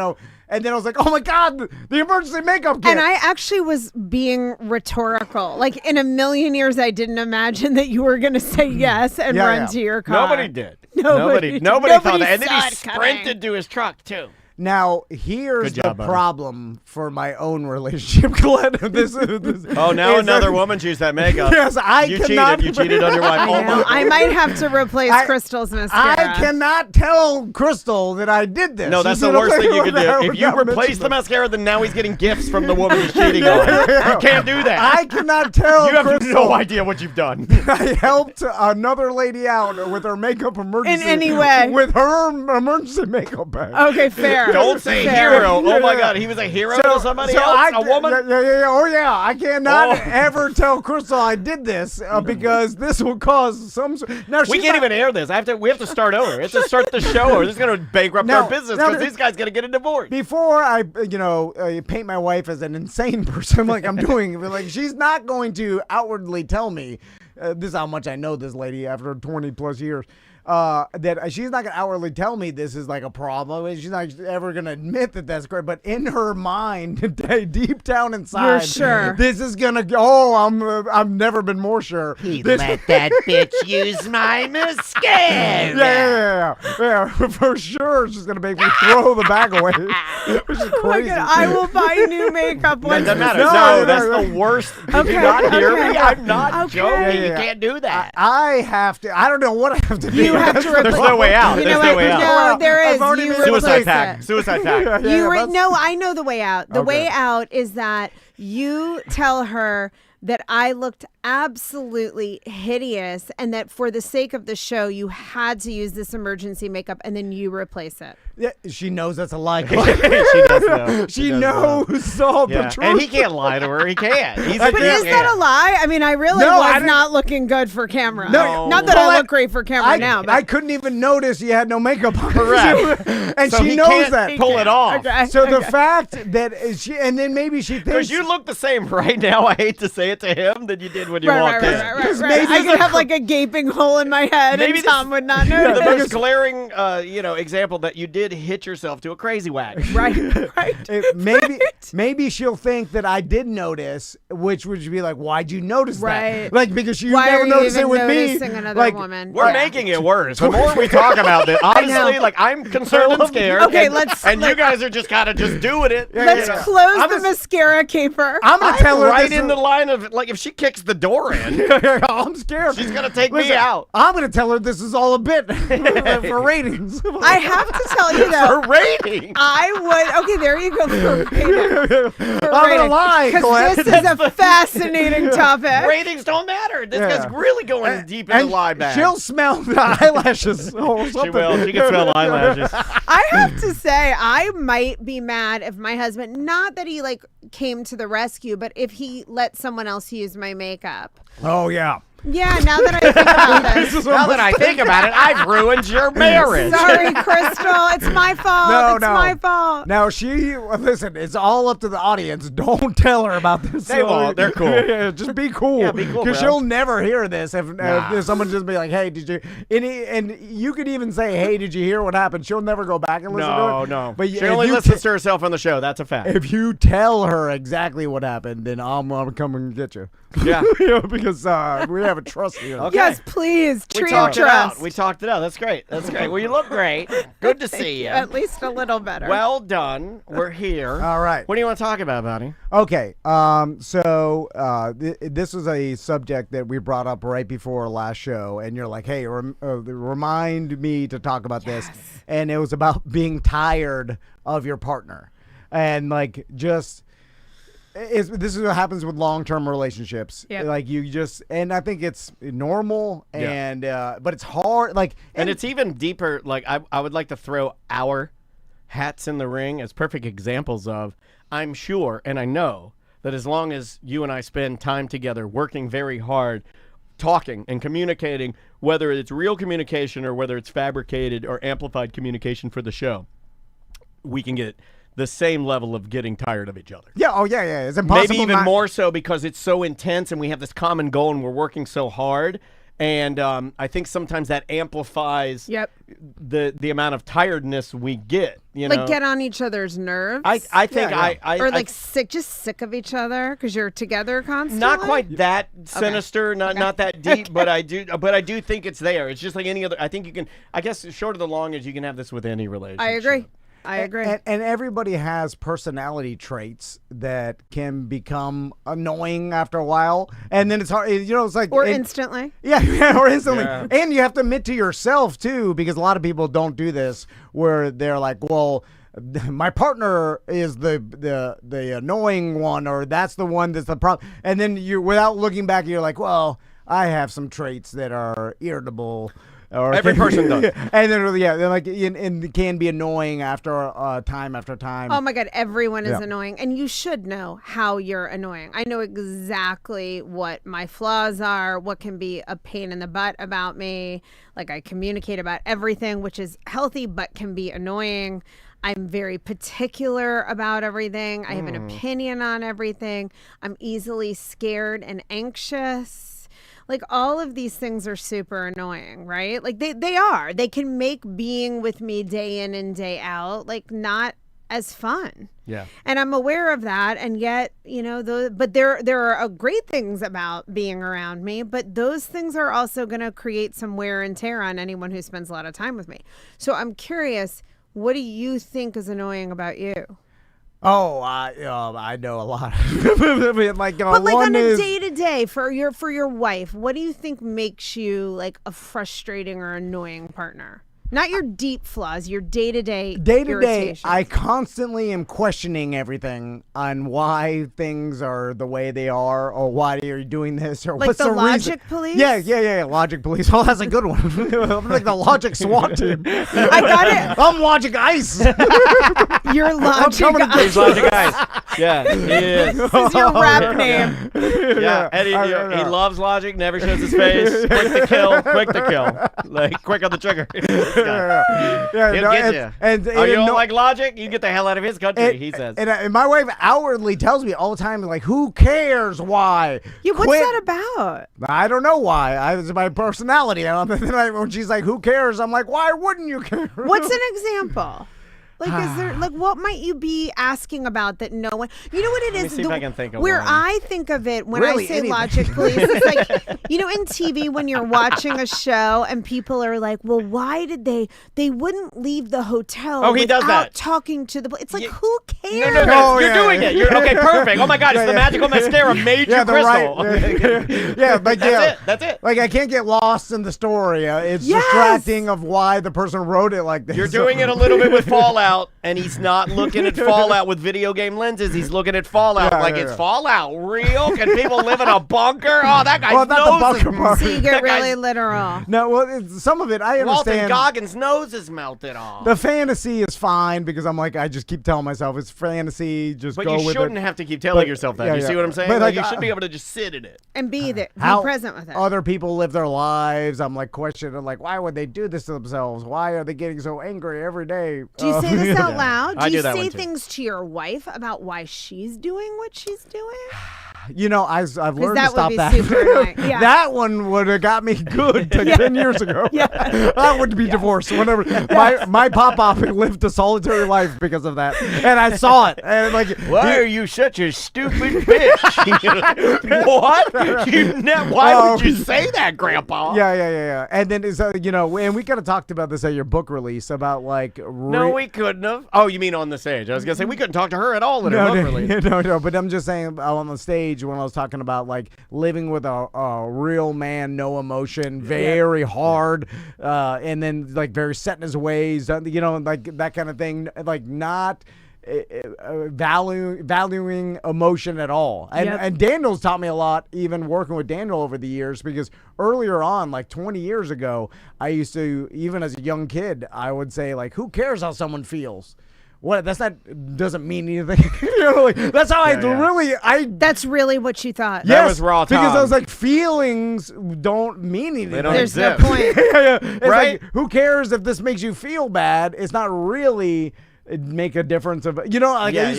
Speaker 2: and then I was like, oh my God, the emergency makeup kit.
Speaker 3: And I actually was being rhetorical. Like, in a million years, I didn't imagine that you were going to say yes and run to your car.
Speaker 1: Nobody did.
Speaker 3: Nobody
Speaker 1: thought that. And then
Speaker 3: saw
Speaker 1: he
Speaker 3: it
Speaker 1: sprinted
Speaker 3: coming.
Speaker 1: to his truck, too.
Speaker 2: Now, here's
Speaker 1: Good job,
Speaker 2: the
Speaker 1: buddy.
Speaker 2: problem for my own relationship, Glenn. This
Speaker 1: Oh, now
Speaker 2: is
Speaker 1: another
Speaker 2: that-
Speaker 1: woman's used that makeup.
Speaker 2: Yes,
Speaker 1: You
Speaker 2: cannot.
Speaker 1: cheated. You cheated on your wife.
Speaker 3: I
Speaker 1: Oh,
Speaker 3: know.
Speaker 1: my.
Speaker 3: I might have to replace Crystal's mascara.
Speaker 2: I cannot tell Crystal that I did this.
Speaker 1: No, that's
Speaker 2: You
Speaker 1: the
Speaker 2: see
Speaker 1: worst
Speaker 2: what I'm
Speaker 1: thing you
Speaker 2: saying?
Speaker 1: could do.
Speaker 2: Without
Speaker 1: If you replace
Speaker 2: mentioning
Speaker 1: the mascara, then now he's getting gifts from the woman he's cheating on. You can't do that.
Speaker 2: I cannot tell
Speaker 1: You have
Speaker 2: Crystal.
Speaker 1: no idea what you've done.
Speaker 2: I helped another lady out with her makeup emergency.
Speaker 3: In any way.
Speaker 2: With her emergency makeup bag.
Speaker 3: Okay, fair.
Speaker 1: Don't say
Speaker 3: Fair.
Speaker 1: hero. Oh, my
Speaker 2: Yeah.
Speaker 1: God. He was a hero to somebody else?
Speaker 2: I,
Speaker 1: A woman?
Speaker 2: Yeah. Oh, yeah. I cannot
Speaker 1: Oh.
Speaker 2: ever tell Crystal I did this because this will cause some. Now
Speaker 1: We
Speaker 2: she's
Speaker 1: can't
Speaker 2: not-
Speaker 1: even air this. We have to start over. We have to start the show over. This is going to bankrupt
Speaker 2: Now-
Speaker 1: our business
Speaker 2: now
Speaker 1: because
Speaker 2: the-
Speaker 1: these guys going to get a divorce.
Speaker 2: Before I, paint my wife as an insane person like I'm doing, but like she's not going to outwardly tell me. This is how much I know this lady after 20 plus years. That she's not gonna outwardly tell me this is like a problem. She's not ever gonna admit that that's great. But in her mind, deep down inside,
Speaker 3: You're sure.
Speaker 2: this is gonna go. Oh, I've never been more sure.
Speaker 4: He
Speaker 2: This-
Speaker 4: let that bitch use my mascara.
Speaker 2: yeah, for sure. She's gonna make me throw the bag away, which is
Speaker 3: Oh my
Speaker 2: crazy.
Speaker 3: God, I will buy new makeup
Speaker 1: That
Speaker 3: once.
Speaker 1: doesn't matter.
Speaker 2: No,
Speaker 1: No,
Speaker 2: no,
Speaker 1: that's
Speaker 2: no.
Speaker 1: the worst. Did
Speaker 3: Okay,
Speaker 1: you not hear
Speaker 3: okay.
Speaker 1: me? I'm not
Speaker 3: Okay.
Speaker 1: joking.
Speaker 2: Yeah.
Speaker 1: You can't do that.
Speaker 2: I have to. I don't know what I have to do.
Speaker 3: You have to
Speaker 1: There's
Speaker 3: replace.
Speaker 1: no way out.
Speaker 3: You
Speaker 1: There's
Speaker 3: know
Speaker 1: no
Speaker 3: what?
Speaker 1: way out.
Speaker 3: No, there
Speaker 2: I've
Speaker 3: is.
Speaker 2: already
Speaker 3: You
Speaker 2: been-
Speaker 1: Suicide
Speaker 3: replace
Speaker 1: pact.
Speaker 3: it.
Speaker 1: Suicide pact.
Speaker 2: that's-
Speaker 3: No, I know the way out. The
Speaker 2: Okay.
Speaker 3: way out is that you tell her that I looked absolutely hideous and that for the sake of the show, you had to use this emergency makeup and then you replace it.
Speaker 2: Yeah, she knows that's a lie.
Speaker 1: she does know.
Speaker 2: She
Speaker 1: does know.
Speaker 2: knows all the
Speaker 1: Yeah.
Speaker 2: truth.
Speaker 1: And he can't lie to her. He can't. He's
Speaker 2: But
Speaker 3: But
Speaker 1: he
Speaker 3: is that
Speaker 1: can't.
Speaker 3: a lie? I mean, I really
Speaker 2: No, I
Speaker 3: was
Speaker 2: didn't-
Speaker 3: not looking good for camera.
Speaker 2: No,
Speaker 3: Not that I
Speaker 2: Colette,
Speaker 3: look great for camera now, but
Speaker 2: I couldn't even notice you had no makeup on.
Speaker 1: Correct.
Speaker 2: And
Speaker 1: So
Speaker 2: she
Speaker 1: he
Speaker 2: knows
Speaker 1: can't
Speaker 2: that.
Speaker 1: pull it off.
Speaker 3: Okay.
Speaker 2: So the fact that she, and then maybe she
Speaker 1: Because
Speaker 2: thinks
Speaker 1: you look the same right now, I hate to say it to him, than you did when you walked in.
Speaker 2: Because
Speaker 3: Right.
Speaker 2: maybe
Speaker 3: I
Speaker 2: the
Speaker 3: could have like a gaping hole in my head
Speaker 1: Maybe
Speaker 3: and
Speaker 1: this-
Speaker 3: Tom would not
Speaker 1: The
Speaker 3: notice.
Speaker 1: most glaring, example that you did hit yourself to a crazy whack.
Speaker 3: Right, right.
Speaker 2: maybe she'll think that I did notice, which would be like, why'd you notice
Speaker 3: Right.
Speaker 2: that? Like because you
Speaker 3: Why
Speaker 2: never
Speaker 3: are you
Speaker 2: noticed
Speaker 3: even
Speaker 2: it with me.
Speaker 3: noticing another
Speaker 2: Like,
Speaker 3: woman?
Speaker 1: We're
Speaker 3: Yeah.
Speaker 1: making it worse. The more we talk about this, honestly,
Speaker 3: know.
Speaker 1: like I'm concerned and scared.
Speaker 3: Okay,
Speaker 1: and,
Speaker 3: let's-
Speaker 1: And you guys are just kind of just doing it.
Speaker 3: Let's
Speaker 1: you know.
Speaker 3: close
Speaker 1: I'm
Speaker 3: the
Speaker 1: a-
Speaker 3: mascara caper ever.
Speaker 2: I'm gonna tell her
Speaker 1: right
Speaker 2: this
Speaker 1: in the line of like if she kicks the door in,
Speaker 2: I'm scared.
Speaker 1: she's gonna take
Speaker 2: Listen,
Speaker 1: me out.
Speaker 2: I'm gonna tell her this is all a bit for ratings.
Speaker 3: I have to tell you though.
Speaker 1: For rating.
Speaker 3: I would. Okay, there you go. For rating.
Speaker 2: I'm gonna lie,
Speaker 3: Because
Speaker 2: Clint.
Speaker 3: this is a fascinating topic.
Speaker 1: Ratings don't matter. This
Speaker 2: Yeah.
Speaker 1: guy's really going deep in the lie bag.
Speaker 2: She'll smell the eyelashes or something.
Speaker 1: She will. She can smell eyelashes.
Speaker 3: I have to say, I might be mad if my husband, not that he like came to the rescue, but if he let someone else use my makeup.
Speaker 2: Oh yeah.
Speaker 3: Yeah, now that I think about this.
Speaker 1: Now that I think about it, I've ruined your marriage.
Speaker 3: Sorry, Crystal. It's my fault.
Speaker 2: No,
Speaker 3: it's
Speaker 2: no.
Speaker 3: my fault.
Speaker 2: Now listen, it's all up to the audience. Don't tell her about this.
Speaker 1: They won't. They're cool.
Speaker 2: Yeah, just be cool.
Speaker 1: Yeah, be cool,
Speaker 2: Because
Speaker 1: bro.
Speaker 2: she'll never hear this if someone just be like, "Hey, did you?" And you could even say, "Hey, did you hear what happened?" She'll never go back and listen to it.
Speaker 1: No.
Speaker 2: But
Speaker 1: She only listens to herself on the show. That's a fact.
Speaker 2: if you tell her exactly what happened, then I'm gonna come and get you.
Speaker 1: Yeah.
Speaker 2: Because we have a trust here.
Speaker 1: Okay.
Speaker 3: Yes, please.
Speaker 1: We
Speaker 3: Treat
Speaker 1: talked it
Speaker 3: trust.
Speaker 1: out. We talked it out. That's great. That's great. Well, you look great. Good to see you.
Speaker 3: At least a little better.
Speaker 1: Well done. We're here.
Speaker 2: All right.
Speaker 1: What do you want to talk about, buddy?
Speaker 2: Okay. This was a subject that we brought up right before last show, and you're like, "Hey, remind me to talk about this," and it was about being tired of your partner, and like just. This is what happens with long-term relationships.
Speaker 3: Yep.
Speaker 2: Like and I think it's normal, and but it's hard. Like,
Speaker 1: And it's even deeper. Like I would like to throw our hats in the ring as perfect examples of. I'm sure, and I know that as long as you and I spend time together, working very hard, talking and communicating, whether it's real communication or whether it's fabricated or amplified communication for the show, we can get the same level of getting tired of each other.
Speaker 2: yeah, oh yeah, it's impossible.
Speaker 1: Maybe even
Speaker 2: not-
Speaker 1: more so because it's so intense and we have this common goal and we're working so hard. And I think sometimes that amplifies
Speaker 3: Yep.
Speaker 1: the amount of tiredness we get. You know,
Speaker 3: Like get on each other's nerves.
Speaker 1: I think
Speaker 2: Yeah,
Speaker 1: I
Speaker 3: or
Speaker 1: I-
Speaker 3: like sick of each other because you're together constantly.
Speaker 1: not quite that sinister, not that deep, but I do think it's there. It's just like any other. I think you can. I guess short of the long is you can have this with any relationship.
Speaker 3: I agree. I agree.
Speaker 2: And everybody has personality traits that can become annoying after a while, and then it's hard. It's like
Speaker 3: or instantly.
Speaker 2: Yeah, or instantly.
Speaker 1: Yeah.
Speaker 2: And you have to admit to yourself too, because a lot of people don't do this, where they're like, "Well, my partner is the annoying one, or that's the one that's the problem," and then you, without looking back, you're like, "Well, I have some traits that are irritable." Or
Speaker 1: Every person does.
Speaker 2: And then, they're like, and it can be annoying after time after time.
Speaker 3: Oh my God, everyone is
Speaker 2: Yeah.
Speaker 3: annoying. And you should know how you're annoying. I know exactly what my flaws are, what can be a pain in the butt about me. Like I communicate about everything, which is healthy, but can be annoying. I'm very particular about everything. I have an opinion on everything. I'm easily scared and anxious. Like all of these things are super annoying, right? Like they are. They can make being with me day in and day out like not as fun.
Speaker 1: Yeah.
Speaker 3: And I'm aware of that, and yet, but there are great things about being around me, but those things are also going to create some wear and tear on anyone who spends a lot of time with me. So I'm curious, what do you think is annoying about you?
Speaker 2: Oh, I know a lot. Like,
Speaker 3: But like
Speaker 2: one
Speaker 3: on a
Speaker 2: is,
Speaker 3: day to day for your wife, what do you think makes you like a frustrating or annoying partner? Not your deep flaws, your day to day.
Speaker 2: I constantly am questioning everything on why things are the way they are, or why are you doing this, or
Speaker 3: Like
Speaker 2: what's
Speaker 3: the
Speaker 2: the
Speaker 3: logic
Speaker 2: reason.
Speaker 3: police?
Speaker 2: Yeah, logic police. Oh, that's a good one. I'm like the logic SWAT team.
Speaker 3: I got it.
Speaker 2: I'm logic ice.
Speaker 3: Your logic.
Speaker 2: coming to
Speaker 1: He's logic guys. Yeah, he is.
Speaker 3: This is your rap name.
Speaker 1: Yeah, and he loves logic. Never shows his face. Quick to kill. Quick to kill. Like quick on the trigger.
Speaker 2: Yeah,
Speaker 1: He'll
Speaker 2: no,
Speaker 1: get
Speaker 2: and,
Speaker 1: you.
Speaker 2: and,
Speaker 1: Oh, you don't
Speaker 2: no-
Speaker 1: like logic? You get the hell out of his country, he says.
Speaker 2: And my wife outwardly tells me all the time, like, who cares why?
Speaker 3: Yeah, what's
Speaker 2: Quit.
Speaker 3: that about?
Speaker 2: I don't know why. It's my personality. And then when she's like, who cares? I'm like, why wouldn't you care?
Speaker 3: What's an example? Like, is there like what might you be asking about that no one? You know what it is?
Speaker 1: Let me see if I can think of
Speaker 3: where
Speaker 1: one.
Speaker 3: I think of it when
Speaker 2: Really,
Speaker 3: I say
Speaker 2: anything.
Speaker 3: logic, please. It's like in TV when you're watching a show and people are like, "Well, why did they wouldn't leave the hotel?"
Speaker 1: Oh, he does
Speaker 3: without
Speaker 1: that.
Speaker 3: talking to the. It's like,
Speaker 1: Yeah.
Speaker 3: who cares?
Speaker 1: No,
Speaker 2: Oh,
Speaker 1: you're
Speaker 2: yeah,
Speaker 1: doing
Speaker 2: yeah.
Speaker 1: it. You're okay. Perfect. Oh my God, it's
Speaker 2: Yeah,
Speaker 1: the
Speaker 2: yeah.
Speaker 1: magical mascara made you
Speaker 2: Yeah, the
Speaker 1: crystal.
Speaker 2: right. Yeah, like
Speaker 1: That's it.
Speaker 2: Like I can't get lost in the story. It's
Speaker 3: Yes.
Speaker 2: distracting of why the person wrote it like this.
Speaker 1: You're doing it a little bit with Fallout, and he's not looking at Fallout with video game lenses. He's looking at Fallout
Speaker 2: Yeah,
Speaker 1: like
Speaker 2: yeah,
Speaker 1: it's
Speaker 2: yeah.
Speaker 1: Fallout real. Can people live in a bunker? Oh, that guy's
Speaker 2: Well, not the
Speaker 1: nose
Speaker 2: bunker part.
Speaker 3: So you
Speaker 1: that
Speaker 3: get
Speaker 1: guy's-
Speaker 3: really literal.
Speaker 2: No, well, some of it I
Speaker 1: Walton
Speaker 2: understand.
Speaker 1: Goggins' nose is melted off.
Speaker 2: The fantasy is fine because I'm like I just keep telling myself it's fantasy. Just
Speaker 1: But
Speaker 2: go
Speaker 1: you
Speaker 2: with
Speaker 1: shouldn't
Speaker 2: it.
Speaker 1: have to keep telling
Speaker 2: But-
Speaker 1: yourself that.
Speaker 2: yeah,
Speaker 1: You see
Speaker 2: yeah.
Speaker 1: what I'm saying?
Speaker 2: But,
Speaker 1: Like,
Speaker 2: like,
Speaker 1: you should be able to just sit in it.
Speaker 3: And be there. Be
Speaker 2: How
Speaker 3: present with it.
Speaker 2: other people live their lives. I'm like questioning, like, why would they do this to themselves? Why are they getting so angry every day?
Speaker 3: Do you say this out loud?
Speaker 1: I
Speaker 3: Do
Speaker 1: do
Speaker 3: you
Speaker 1: that
Speaker 3: say
Speaker 1: one, too.
Speaker 3: things to your wife about why she's doing what she's doing?
Speaker 2: I've learned to
Speaker 3: that would
Speaker 2: stop
Speaker 3: be
Speaker 2: that.
Speaker 3: super annoying. Yeah.
Speaker 2: That one would have got me good 10 years ago. I would be divorced whenever. My pop-up lived a solitary life because of that, and I saw it. And like,
Speaker 1: Why are you such a stupid bitch? What? Why would you say that, Grandpa?
Speaker 2: yeah. And then and we kind of talked about this at your book release about like.
Speaker 1: No, we couldn't have. Oh, you mean on the stage? I was gonna say we couldn't talk to her at all in her book release.
Speaker 2: No. But I'm just saying on the stage when I was talking about like living with a real man, no emotion, very hard, and then like very set in his ways, like that kind of thing, like not. Valuing emotion at all. And Daniel's taught me a lot, even working with Daniel over the years, because earlier on, like 20 years ago, I used to, even as a young kid, I would say like, who cares how someone feels? What? Doesn't mean anything. That's how
Speaker 3: That's really what you thought.
Speaker 1: That was raw
Speaker 2: because
Speaker 1: Tom.
Speaker 2: I was like, feelings don't mean anything.
Speaker 1: They don't
Speaker 3: There's no
Speaker 1: exist.
Speaker 3: point.
Speaker 2: It's
Speaker 1: Right?
Speaker 2: like, who cares if this makes you feel bad? It's not really make a difference of, I used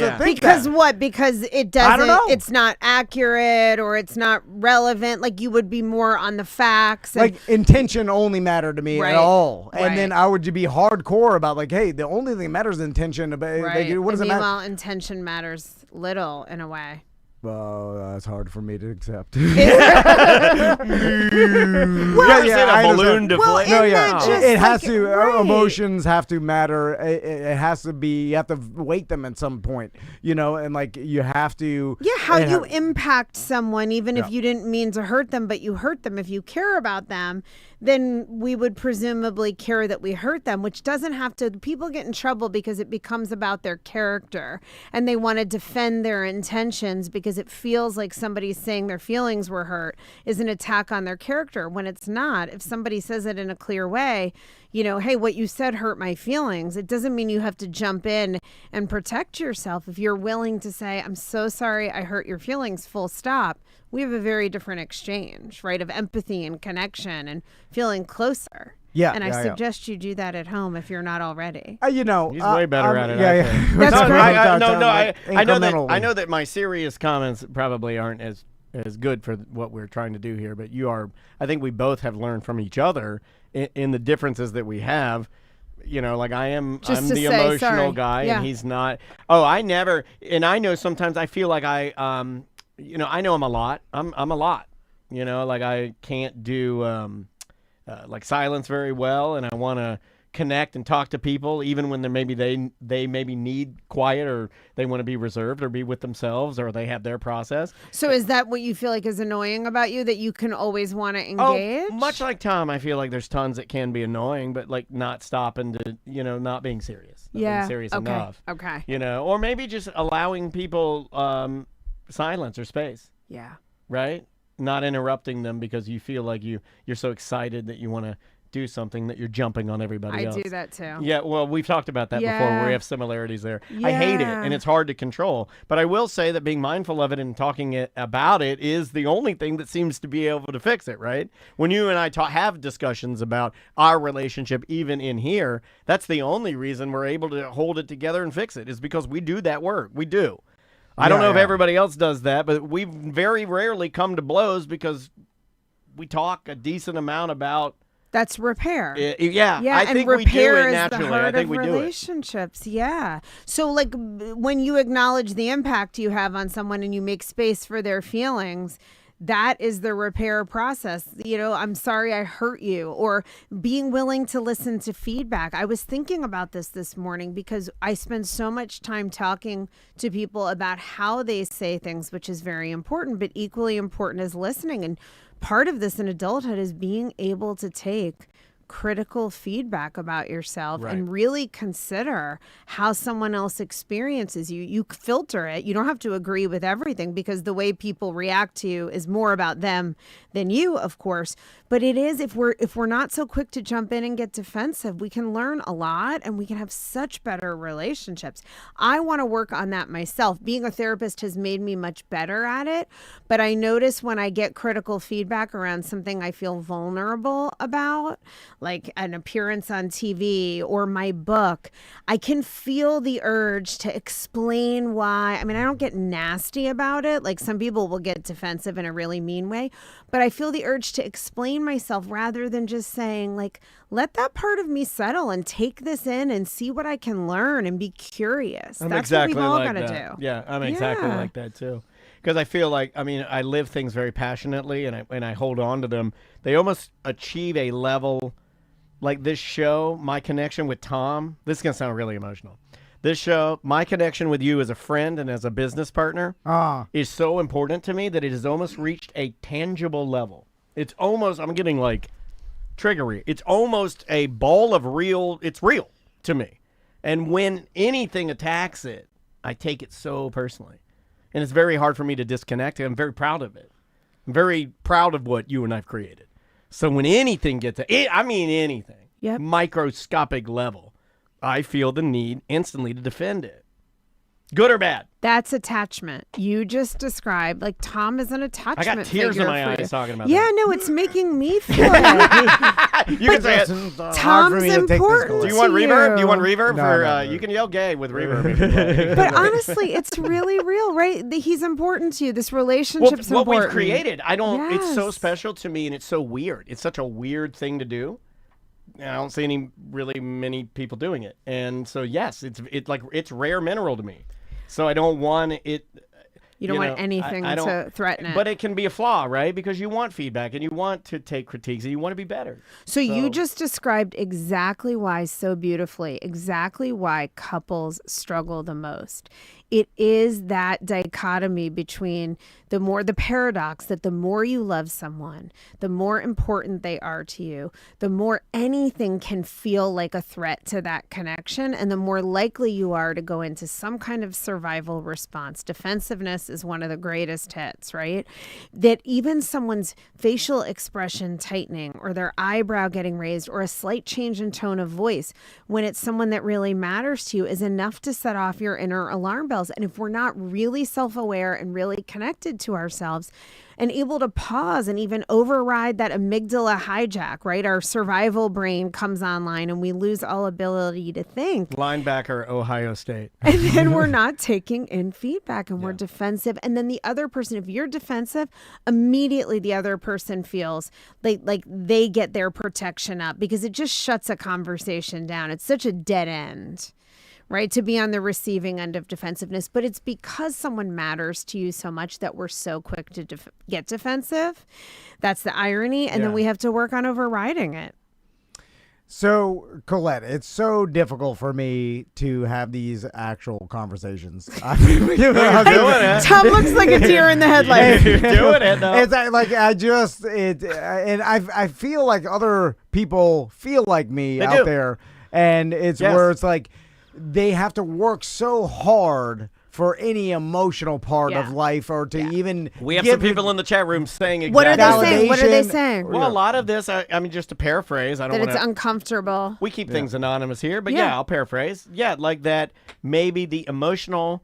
Speaker 2: to think
Speaker 3: Because
Speaker 2: that.
Speaker 3: what? Because it
Speaker 2: I don't
Speaker 3: doesn't.
Speaker 2: know.
Speaker 3: It's not accurate or it's not relevant. Like you would be more on the facts. And,
Speaker 2: Like intention only mattered to me
Speaker 3: Right.
Speaker 2: at all, and then
Speaker 3: Right.
Speaker 2: I would be hardcore about like, hey, the only thing that matters is intention. About
Speaker 3: right.
Speaker 2: what does it
Speaker 3: And
Speaker 2: matter?
Speaker 3: meanwhile, intention matters little in a way.
Speaker 2: Well, that's hard for me to accept.
Speaker 1: You ever seen
Speaker 2: I
Speaker 1: a balloon
Speaker 2: understand.
Speaker 1: deflate?
Speaker 3: Well,
Speaker 2: No,
Speaker 3: and
Speaker 2: yeah,
Speaker 3: that just,
Speaker 2: it has
Speaker 3: like,
Speaker 2: to.
Speaker 3: right.
Speaker 2: Emotions have to matter. It has to be. You have to weight them at some point. And like you have to.
Speaker 3: Yeah, how
Speaker 2: and
Speaker 3: you impact someone, even if
Speaker 2: Yeah.
Speaker 3: you didn't mean to hurt them, but you hurt them. If you care about them, then we would presumably care that we hurt them, which doesn't have to. People get in trouble because it becomes about their character and they want to defend their intentions because it feels like somebody saying their feelings were hurt is an attack on their character when it's not. If somebody says it in a clear way, hey, what you said hurt my feelings. It doesn't mean you have to jump in and protect yourself. If you're willing to say, I'm so sorry I hurt your feelings, full stop, we have a very different exchange, right, of empathy and connection and feeling closer.
Speaker 2: Yeah,
Speaker 3: And
Speaker 2: yeah,
Speaker 3: I
Speaker 2: yeah.
Speaker 3: suggest you do that at home if you're not already.
Speaker 1: He's way better at it.
Speaker 2: Yeah,
Speaker 1: I
Speaker 2: yeah.
Speaker 1: think.
Speaker 3: That's
Speaker 1: no,
Speaker 3: great.
Speaker 1: I know that.
Speaker 2: Incrementally.
Speaker 1: I know that my serious comments probably aren't as good for what we're trying to do here, but you are. I think we both have learned from each other in the differences that we have. Like I'm
Speaker 3: Just to
Speaker 1: the
Speaker 3: say,
Speaker 1: emotional
Speaker 3: sorry.
Speaker 1: guy,
Speaker 3: Yeah.
Speaker 1: and he's not. Oh, I never. And I know sometimes I feel like I know I'm a lot. I'm a lot. Like I can't do like silence very well, and I want to connect and talk to people even when they maybe need quiet or they want to be reserved or be with themselves or they have their process.
Speaker 3: So is that what you feel like is annoying about you, that you can always want to engage?
Speaker 1: Oh, much like Tom, I feel like there's tons that can be annoying, but like not stopping to, not being serious. Not being serious
Speaker 3: okay.
Speaker 1: enough.
Speaker 3: Okay.
Speaker 1: Or maybe just allowing people silence or space,
Speaker 3: Yeah.
Speaker 1: right? Not interrupting them because you feel like you're so excited that you want to do something that you're jumping on everybody
Speaker 3: I
Speaker 1: else.
Speaker 3: do that too.
Speaker 1: Yeah, well, we've talked about that before where
Speaker 3: Yeah.
Speaker 1: we have similarities there. I hate it,
Speaker 3: Yeah.
Speaker 1: and it's hard to control. But I will say that being mindful of it and talking about it is the only thing that seems to be able to fix it, right? When you and I have discussions about our relationship, even in here, that's the only reason we're able to hold it together and fix it, is because we do that work. We do. I don't know if everybody else does that, but we very rarely come to blows because we talk a decent amount about
Speaker 3: That's repair.
Speaker 1: Yeah,
Speaker 3: Yeah,
Speaker 1: I
Speaker 3: and
Speaker 1: think we do
Speaker 3: repair
Speaker 1: it
Speaker 3: is
Speaker 1: naturally.
Speaker 3: the heart
Speaker 1: I think
Speaker 3: of
Speaker 1: we do it.
Speaker 3: relationships. Yeah. So, like, when you acknowledge the impact you have on someone and you make space for their feelings, that is the repair process. You know, I'm sorry I hurt you, or being willing to listen to feedback. I was thinking about this morning because I spend so much time talking to people about how they say things, which is very important, but equally important is listening. And part of this in adulthood is being able to take critical feedback about yourself and really consider how someone else experiences you. You filter it. You don't have to agree with everything, because the way people react to you is more about them than you, of course. But it is, if we're not so quick to jump in and get defensive, we can learn a lot and we can have such better relationships. I want to work on that myself. Being a therapist has made me much better at it, but I notice when I get critical feedback around something I feel vulnerable about, like an appearance on TV or my book, I can feel the urge to explain why. I mean, I don't get nasty about it. Like some people will get defensive in a really mean way, but I feel the urge to explain myself rather than just saying, like, let that part of me settle and take this in and see what I can learn and be curious.
Speaker 1: I'm
Speaker 3: That's
Speaker 1: exactly
Speaker 3: what we've all
Speaker 1: like
Speaker 3: got to
Speaker 1: that.
Speaker 3: do.
Speaker 1: Yeah, I'm exactly like that too. Because I feel like, I mean, I live things very passionately and I hold on to them. They almost achieve a level. Like this show, my connection with Tom, this is going to sound really emotional. This show, my connection with you as a friend and as a business partner is so important to me that it has almost reached a tangible level. It's almost, I'm getting like triggery. It's almost a ball of real, it's real to me. And when anything attacks it, I take it so personally. And it's very hard for me to disconnect. I'm very proud of it. I'm very proud of what you and I've created. So when anything gets, I mean anything, microscopic level, I feel the need instantly to defend it. Good or bad?
Speaker 3: That's attachment. You just described, like, Tom is an attachment
Speaker 1: I got tears in
Speaker 3: figure
Speaker 1: my
Speaker 3: for
Speaker 1: eyes
Speaker 3: you.
Speaker 1: talking about
Speaker 3: Yeah,
Speaker 1: that.
Speaker 3: no, it's making me feel it.
Speaker 1: You can say it.
Speaker 3: Tom's important.
Speaker 1: Do you want reverb? Do you want
Speaker 3: you.
Speaker 1: reverb?
Speaker 2: No.
Speaker 1: You can yell gay with reverb.
Speaker 3: But honestly, it's really real, right? He's important to you. This relationship's
Speaker 1: what
Speaker 3: important.
Speaker 1: we've created, I don't. It's so
Speaker 3: Yes.
Speaker 1: special to me, and it's so weird. It's such a weird thing to do. And I don't see many people doing it. And so yes, it's rare mineral to me. So I don't want it.
Speaker 3: You don't want anything
Speaker 1: I don't,
Speaker 3: to threaten it.
Speaker 1: But it can be a flaw, right? Because you want feedback and you want to take critiques and you want to be better.
Speaker 3: So you just described exactly why, so beautifully, exactly why couples struggle the most. It is that dichotomy between the paradox that the more you love someone, the more important they are to you, the more anything can feel like a threat to that connection, and the more likely you are to go into some kind of survival response. Defensiveness is one of the greatest hits, right? That even someone's facial expression tightening or their eyebrow getting raised or a slight change in tone of voice when it's someone that really matters to you is enough to set off your inner alarm bells. And if we're not really self-aware and really connected to ourselves and able to pause and even override that amygdala hijack, right? Our survival brain comes online and we lose all ability to think.
Speaker 1: Linebacker, Ohio State.
Speaker 3: And then we're not taking in feedback and we're defensive. And then the other person, if you're defensive, immediately the other person feels like they get their protection up because it just shuts a conversation down. It's such a dead end, right? To be on the receiving end of defensiveness. But it's because someone matters to you so much that we're so quick to get defensive. That's the irony. And then we have to work on overriding it.
Speaker 2: So, Colette, it's so difficult for me to have these actual conversations. Doing it.
Speaker 3: Tom looks like a deer in the headlights.
Speaker 1: You're doing it, though.
Speaker 2: It's like and I feel like other people feel like me
Speaker 1: They
Speaker 2: out
Speaker 1: do.
Speaker 2: there, and it's where it's like they have to work so hard for any emotional part of life or to even
Speaker 1: We have
Speaker 2: give
Speaker 1: some people in the chat room saying exactly
Speaker 3: What are they saying? What are they
Speaker 2: validation.
Speaker 3: saying?
Speaker 1: Well, a lot of this, I mean, just to paraphrase, I don't
Speaker 3: That
Speaker 1: want
Speaker 3: it's uncomfortable.
Speaker 1: We keep things anonymous here, but
Speaker 3: Yeah.
Speaker 1: I'll paraphrase. Yeah, like that. Maybe the emotional,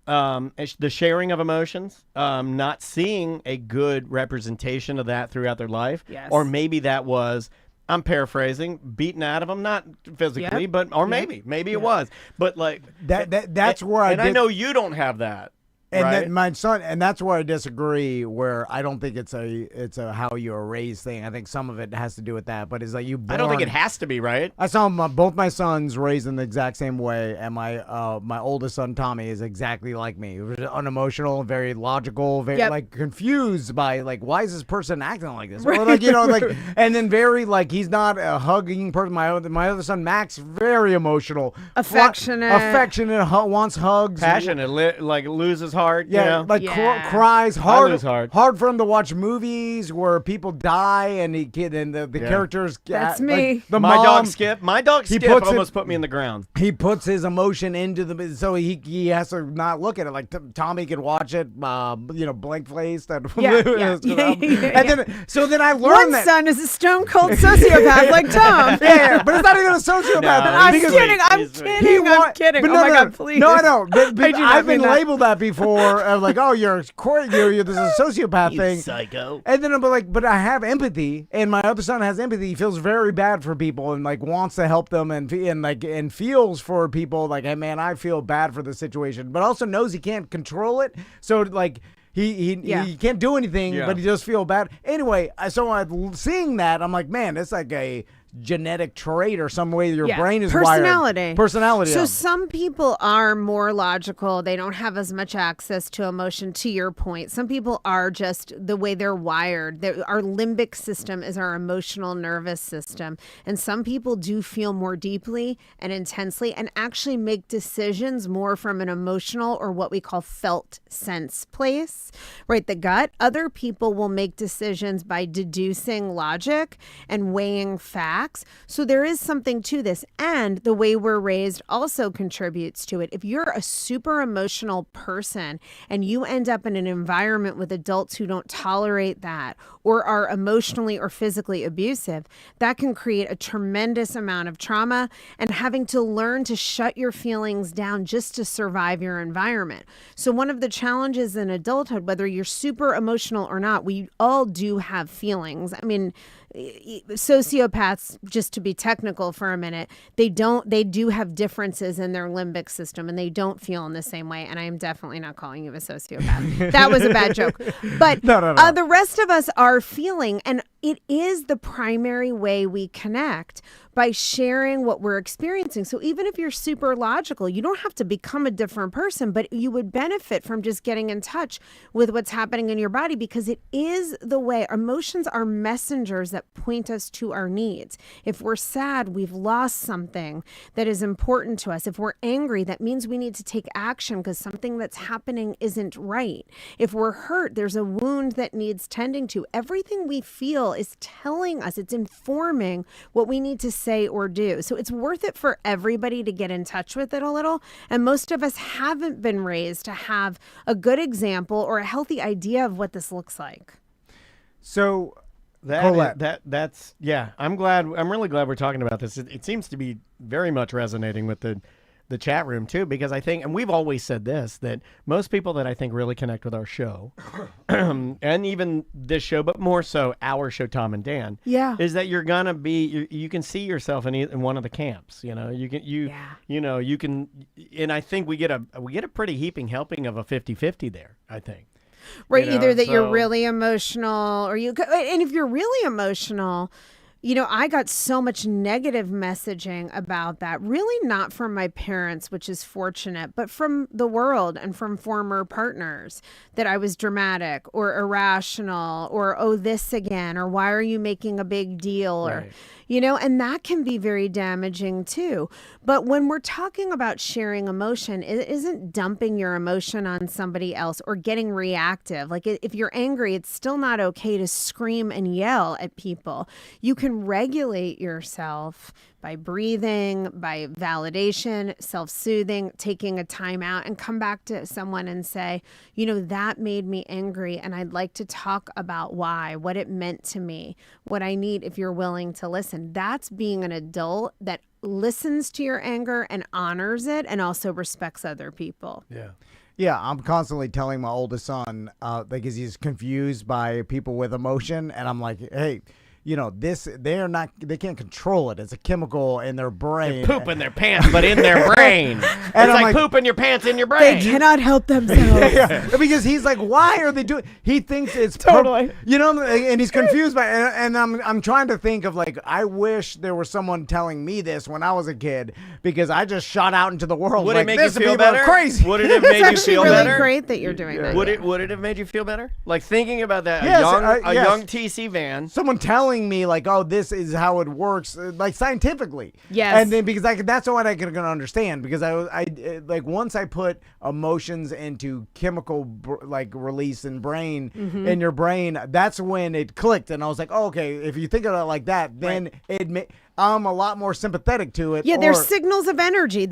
Speaker 1: the sharing of emotions, not seeing a good representation of that throughout their life,
Speaker 3: Yes.
Speaker 1: or maybe that was. I'm paraphrasing, beaten out of them, not physically, but maybe it was, but like
Speaker 2: that's where I
Speaker 1: I know you don't have that.
Speaker 2: And
Speaker 1: right?
Speaker 2: then my son, and that's where I disagree. Where I don't think it's a how you are raised thing. I think some of it has to do with that. But it's like
Speaker 1: I don't think it has to be, right?
Speaker 2: I saw both my sons raised in the exact same way, and my oldest son Tommy is exactly like me. He was unemotional, very logical, very like confused by like why is this person acting like this? Or, like like, and then very like he's not a hugging person. My other son Max, very emotional,
Speaker 3: affectionate,
Speaker 2: wants hugs,
Speaker 1: passionate, like loses heart.
Speaker 2: Yeah, cries hard.
Speaker 1: I lose heart.
Speaker 2: Hard for him to watch movies where people die and the characters.
Speaker 3: That's me.
Speaker 2: Like,
Speaker 1: My dog Skip almost put me in the ground.
Speaker 2: He puts his emotion into so he has to not look at it. Like Tommy could watch it, blank faced. And then I learned
Speaker 3: one
Speaker 2: that
Speaker 3: son is a stone cold sociopath like Tom.
Speaker 2: Yeah, but it's not even a sociopath.
Speaker 3: I'm kidding. I'm kidding.
Speaker 2: But
Speaker 3: oh my God, please.
Speaker 2: No, I know. But I've been
Speaker 3: that.
Speaker 2: labeled that before. Like, oh, you're this is a sociopath thing.
Speaker 4: Psycho.
Speaker 2: And then I'm like, but I have empathy, and my other son has empathy. He feels very bad for people and like wants to help them and feels for people. Like, hey man, I feel bad for the situation, but also knows he can't control it. So like. He can't do anything, but he does feel bad. Anyway, seeing that, I'm like, man, it's like a genetic trait or some way your brain is wired. Personality.
Speaker 3: So some people are more logical. They don't have as much access to emotion, to your point. Some people are just the way they're wired. Our limbic system is our emotional nervous system. And some people do feel more deeply and intensely and actually make decisions more from an emotional or what we call felt sense place, right? The gut. Other people will make decisions by deducing logic and weighing facts. So there is something to this. And the way we're raised also contributes to it. If you're a super emotional person and you end up in an environment with adults who don't tolerate that or are emotionally or physically abusive, that can create a tremendous amount of trauma and having to learn to shut your feelings down just to survive your environment. So one of the challenges in adulthood, whether you're super emotional or not, we all do have feelings. I mean, sociopaths, just to be technical for a minute, they do have differences in their limbic system and they don't feel in the same way. And I am definitely not calling you a sociopath. That was a bad joke. But
Speaker 2: no.
Speaker 3: The rest of us are feeling, and it is the primary way we connect, by sharing what we're experiencing. So even if you're super logical, you don't have to become a different person, but you would benefit from just getting in touch with what's happening in your body, because it is the way. Emotions are messengers that point us to our needs. If we're sad, we've lost something that is important to us. If we're angry, that means we need to take action because something that's happening isn't right. If we're hurt, there's a wound that needs tending to. Everything we feel is telling us, it's informing what we need to say or do. So it's worth it for everybody to get in touch with it a little. And most of us haven't been raised to have a good example or a healthy idea of what this looks like.
Speaker 2: So
Speaker 1: I'm really glad we're talking about this. It seems to be very much resonating with the chat room too, because I think, and we've always said this, that most people that I think really connect with our show and even this show, but more so our show, Tom and Dan, is that you're gonna be, you can see yourself in one of the camps. You can, and I think we get a pretty heaping helping of a 50-50 there, I think.
Speaker 3: Right, either that you're really emotional, or and if you're really emotional, I got so much negative messaging about that, really not from my parents, which is fortunate, but from the world and from former partners, that I was dramatic or irrational or, oh, this again, or why are you making a big deal? Right. Or, and that can be very damaging too. But when we're talking about sharing emotion, it isn't dumping your emotion on somebody else or getting reactive. Like if you're angry, it's still not okay to scream and yell at people. You can regulate yourself by breathing, by validation, self-soothing, taking a time out and come back to someone and say, that made me angry and I'd like to talk about why, what it meant to me, what I need if you're willing to listen. That's being an adult that listens to your anger and honors it and also respects other people.
Speaker 2: Yeah, I'm constantly telling my oldest son, because he's confused by people with emotion, and I'm like, hey, they can't control it. It's a chemical in their brain.
Speaker 1: Poop in their pants, but in their brain. It's like pooping your pants in your brain.
Speaker 3: They cannot help themselves.
Speaker 2: Yeah, because he's like, why are they doing? He thinks it's
Speaker 3: Totally.
Speaker 2: and he's confused by it. And I'm trying to think of like, I wish there was someone telling me this when I was a kid, because I just shot out into the world.
Speaker 1: Would
Speaker 2: like,
Speaker 1: it make
Speaker 2: this
Speaker 1: you feel
Speaker 2: people are
Speaker 1: better?
Speaker 2: Crazy.
Speaker 1: Would it have made you feel
Speaker 3: really
Speaker 1: better?
Speaker 3: Great that you're doing that.
Speaker 1: Would it have made you feel better? Like thinking about that,
Speaker 2: Yes,
Speaker 1: a
Speaker 2: yes.
Speaker 1: young TC Van.
Speaker 2: Someone telling me like, oh, this is how it works, like scientifically.
Speaker 3: Yes.
Speaker 2: And then because that's what I can understand, because I like once I put emotions into chemical like release in in your brain, that's when it clicked, and I was like, oh, okay, if you think of it like that, then I'm a lot more sympathetic to it.
Speaker 3: Yeah, they're signals of energy.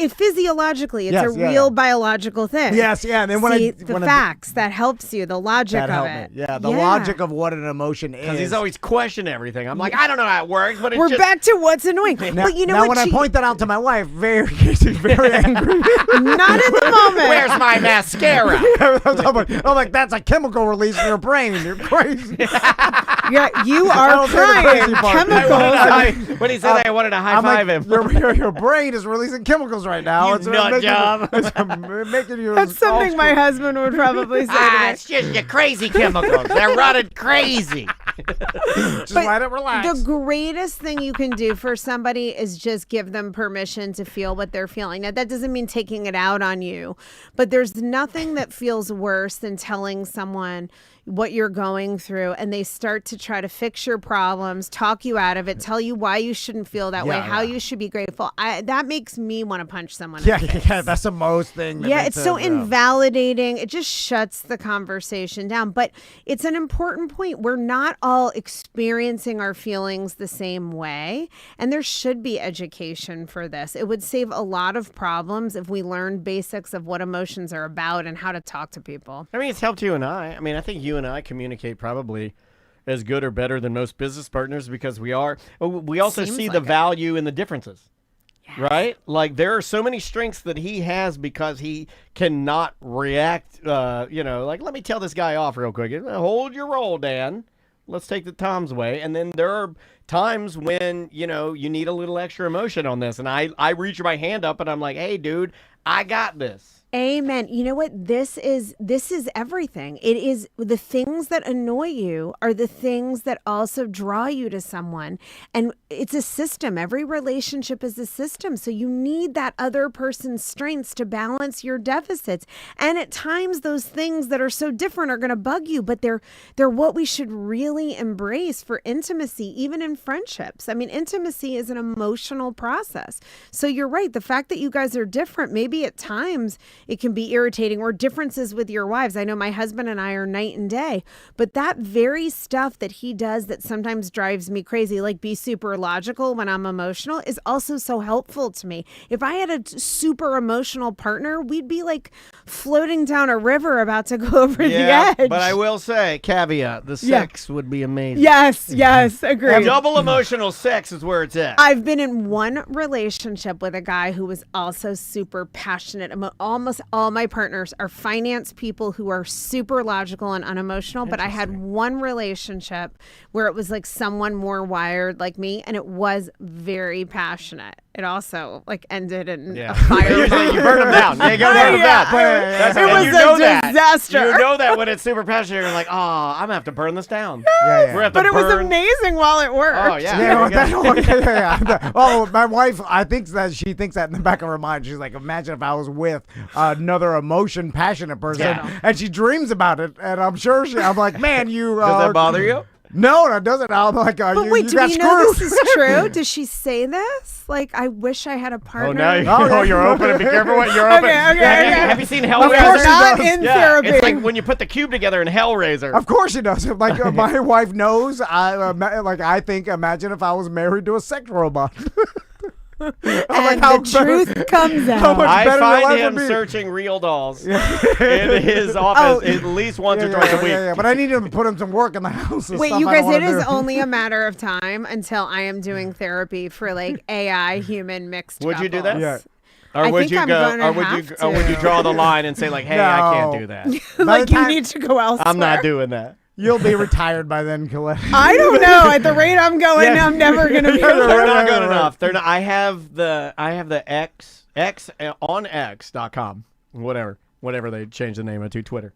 Speaker 3: Physiologically, it's a real biological thing.
Speaker 2: Yes, yeah. And then
Speaker 3: the facts that helps you, the logic of it.
Speaker 2: Yeah, the logic of what an emotion is.
Speaker 1: Because he's always questioning everything. I'm like, I don't know how it works, but
Speaker 3: we're back to what's annoying. But you know what?
Speaker 2: When I point that out to my wife, she's very angry.
Speaker 3: Not in the moment.
Speaker 1: Where's my mascara?
Speaker 2: I'm like, that's a chemical release in your brain. You're crazy.
Speaker 3: Yeah, you are crying. Chemicals.
Speaker 1: When he said that, I wanted to high five him.
Speaker 2: Your brain is releasing chemicals right now.
Speaker 1: You nut job.
Speaker 2: Making you
Speaker 3: That's something my husband would probably say to me.
Speaker 1: It's just your crazy chemicals. They're running crazy.
Speaker 2: Just let it relax.
Speaker 3: The greatest thing you can do for somebody is just give them permission to feel what they're feeling. Now, that doesn't mean taking it out on you, but there's nothing that feels worse than telling someone what you're going through and they start to try to fix your problems, talk you out of it, tell you why you shouldn't feel that way, how you should be grateful. That makes me want to punch someone.
Speaker 2: Yeah, that's the most thing.
Speaker 3: It's so invalidating. It just shuts the conversation down. But it's an important point. We're not all experiencing our feelings the same way, and there should be education for this. It would save a lot of problems if we learned basics of what emotions are about and how to talk to people.
Speaker 1: I mean, it's helped you and I. I mean, I think you and I communicate probably as good or better than most business partners because we also see the value in the differences. Yes. Right? Like there are so many strengths that he has because he cannot react, like let me tell this guy off real quick. Hold your roll, Dan. Let's take the Tom's way. And then there are times when, you need a little extra emotion on this. And I reach my hand up and I'm like, hey, dude, I got this.
Speaker 3: Amen. You know what? This is everything. It is the things that annoy you are the things that also draw you to someone. And it's a system. Every relationship is a system. So you need that other person's strengths to balance your deficits. And at times those things that are so different are going to bug you, but they're what we should really embrace for intimacy, even in friendships. I mean, intimacy is an emotional process. So you're right. The fact that you guys are different, maybe at times it can be irritating, or differences with your wives. I know my husband and I are night and day, but that very stuff that he does that sometimes drives me crazy, like be super logical when I'm emotional, is also so helpful to me. If I had a super emotional partner, we'd be like floating down a river about to go over the edge.
Speaker 1: But I will say, caveat, the sex would be amazing.
Speaker 3: Yes, agreed.
Speaker 1: Double emotional sex is where it's at.
Speaker 3: I've been in one relationship with a guy who was also super passionate. Almost all my partners are finance people who are super logical and unemotional, but I had one relationship where it was like someone more wired like me, and it was very passionate. It also ended in a fire.
Speaker 1: You burn them down. You gotta burn them down.
Speaker 3: It was a disaster.
Speaker 1: You know that when it's super passionate, you're like, oh, I'm gonna have to burn this down.
Speaker 3: But it was amazing while it worked.
Speaker 1: Oh yeah.
Speaker 2: Oh, my wife, she thinks that in the back of her mind. She's like, imagine if I was with another passionate person, and she dreams about it, and I'm sure I'm like, man, you.
Speaker 1: Does that bother you?
Speaker 2: No, that doesn't. I'm like,
Speaker 3: but wait, do we know this is true? Does she say this? Like, I wish I had a partner.
Speaker 1: You're open. Be careful what you're open. Have you seen Hellraiser?
Speaker 3: We're not in therapy.
Speaker 1: It's like when you put the cube together in Hellraiser.
Speaker 2: Of course she does. Like my wife knows. I think. Imagine if I was married to a sex robot.
Speaker 3: And the truth comes out.
Speaker 1: I find him searching real dolls in his office at least once or twice a week.
Speaker 2: Yeah, but I need to put him some work in the house.
Speaker 3: Wait, you guys, it is only a matter of time until I am doing therapy for like AI human mixed couples.
Speaker 1: Would you do that?
Speaker 2: Yeah.
Speaker 1: Or would you draw the line and say like, hey, I can't do that.
Speaker 3: Like you need to go elsewhere.
Speaker 1: I'm not doing that.
Speaker 2: You'll be retired by then, Colette.
Speaker 3: I don't know. At the rate I'm going, I'm never gonna be.
Speaker 1: They're not good enough. They're not. I have the X on X.com. Whatever they changed the name of to Twitter.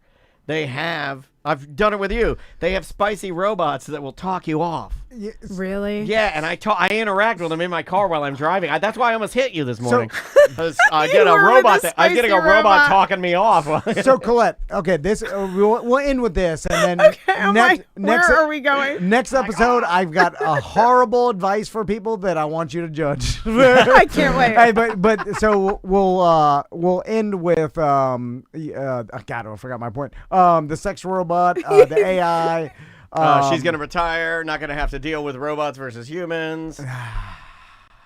Speaker 1: They have. I've done it with you. They have spicy robots that will talk you off.
Speaker 3: Really?
Speaker 1: Yeah, and I interact with them in my car while I'm driving. That's why I almost hit you this morning. I get a robot. I'm getting a robot talking me off.
Speaker 2: So Colette, okay, this we'll end with this, and then
Speaker 3: where are we going?
Speaker 2: Next episode, I've got a horrible advice for people that I want you to judge.
Speaker 3: I can't wait.
Speaker 2: Hey, but so we'll end with God, I forgot my point. The sex robot, the AI.
Speaker 1: She's gonna retire. Not gonna have to deal with robots versus humans.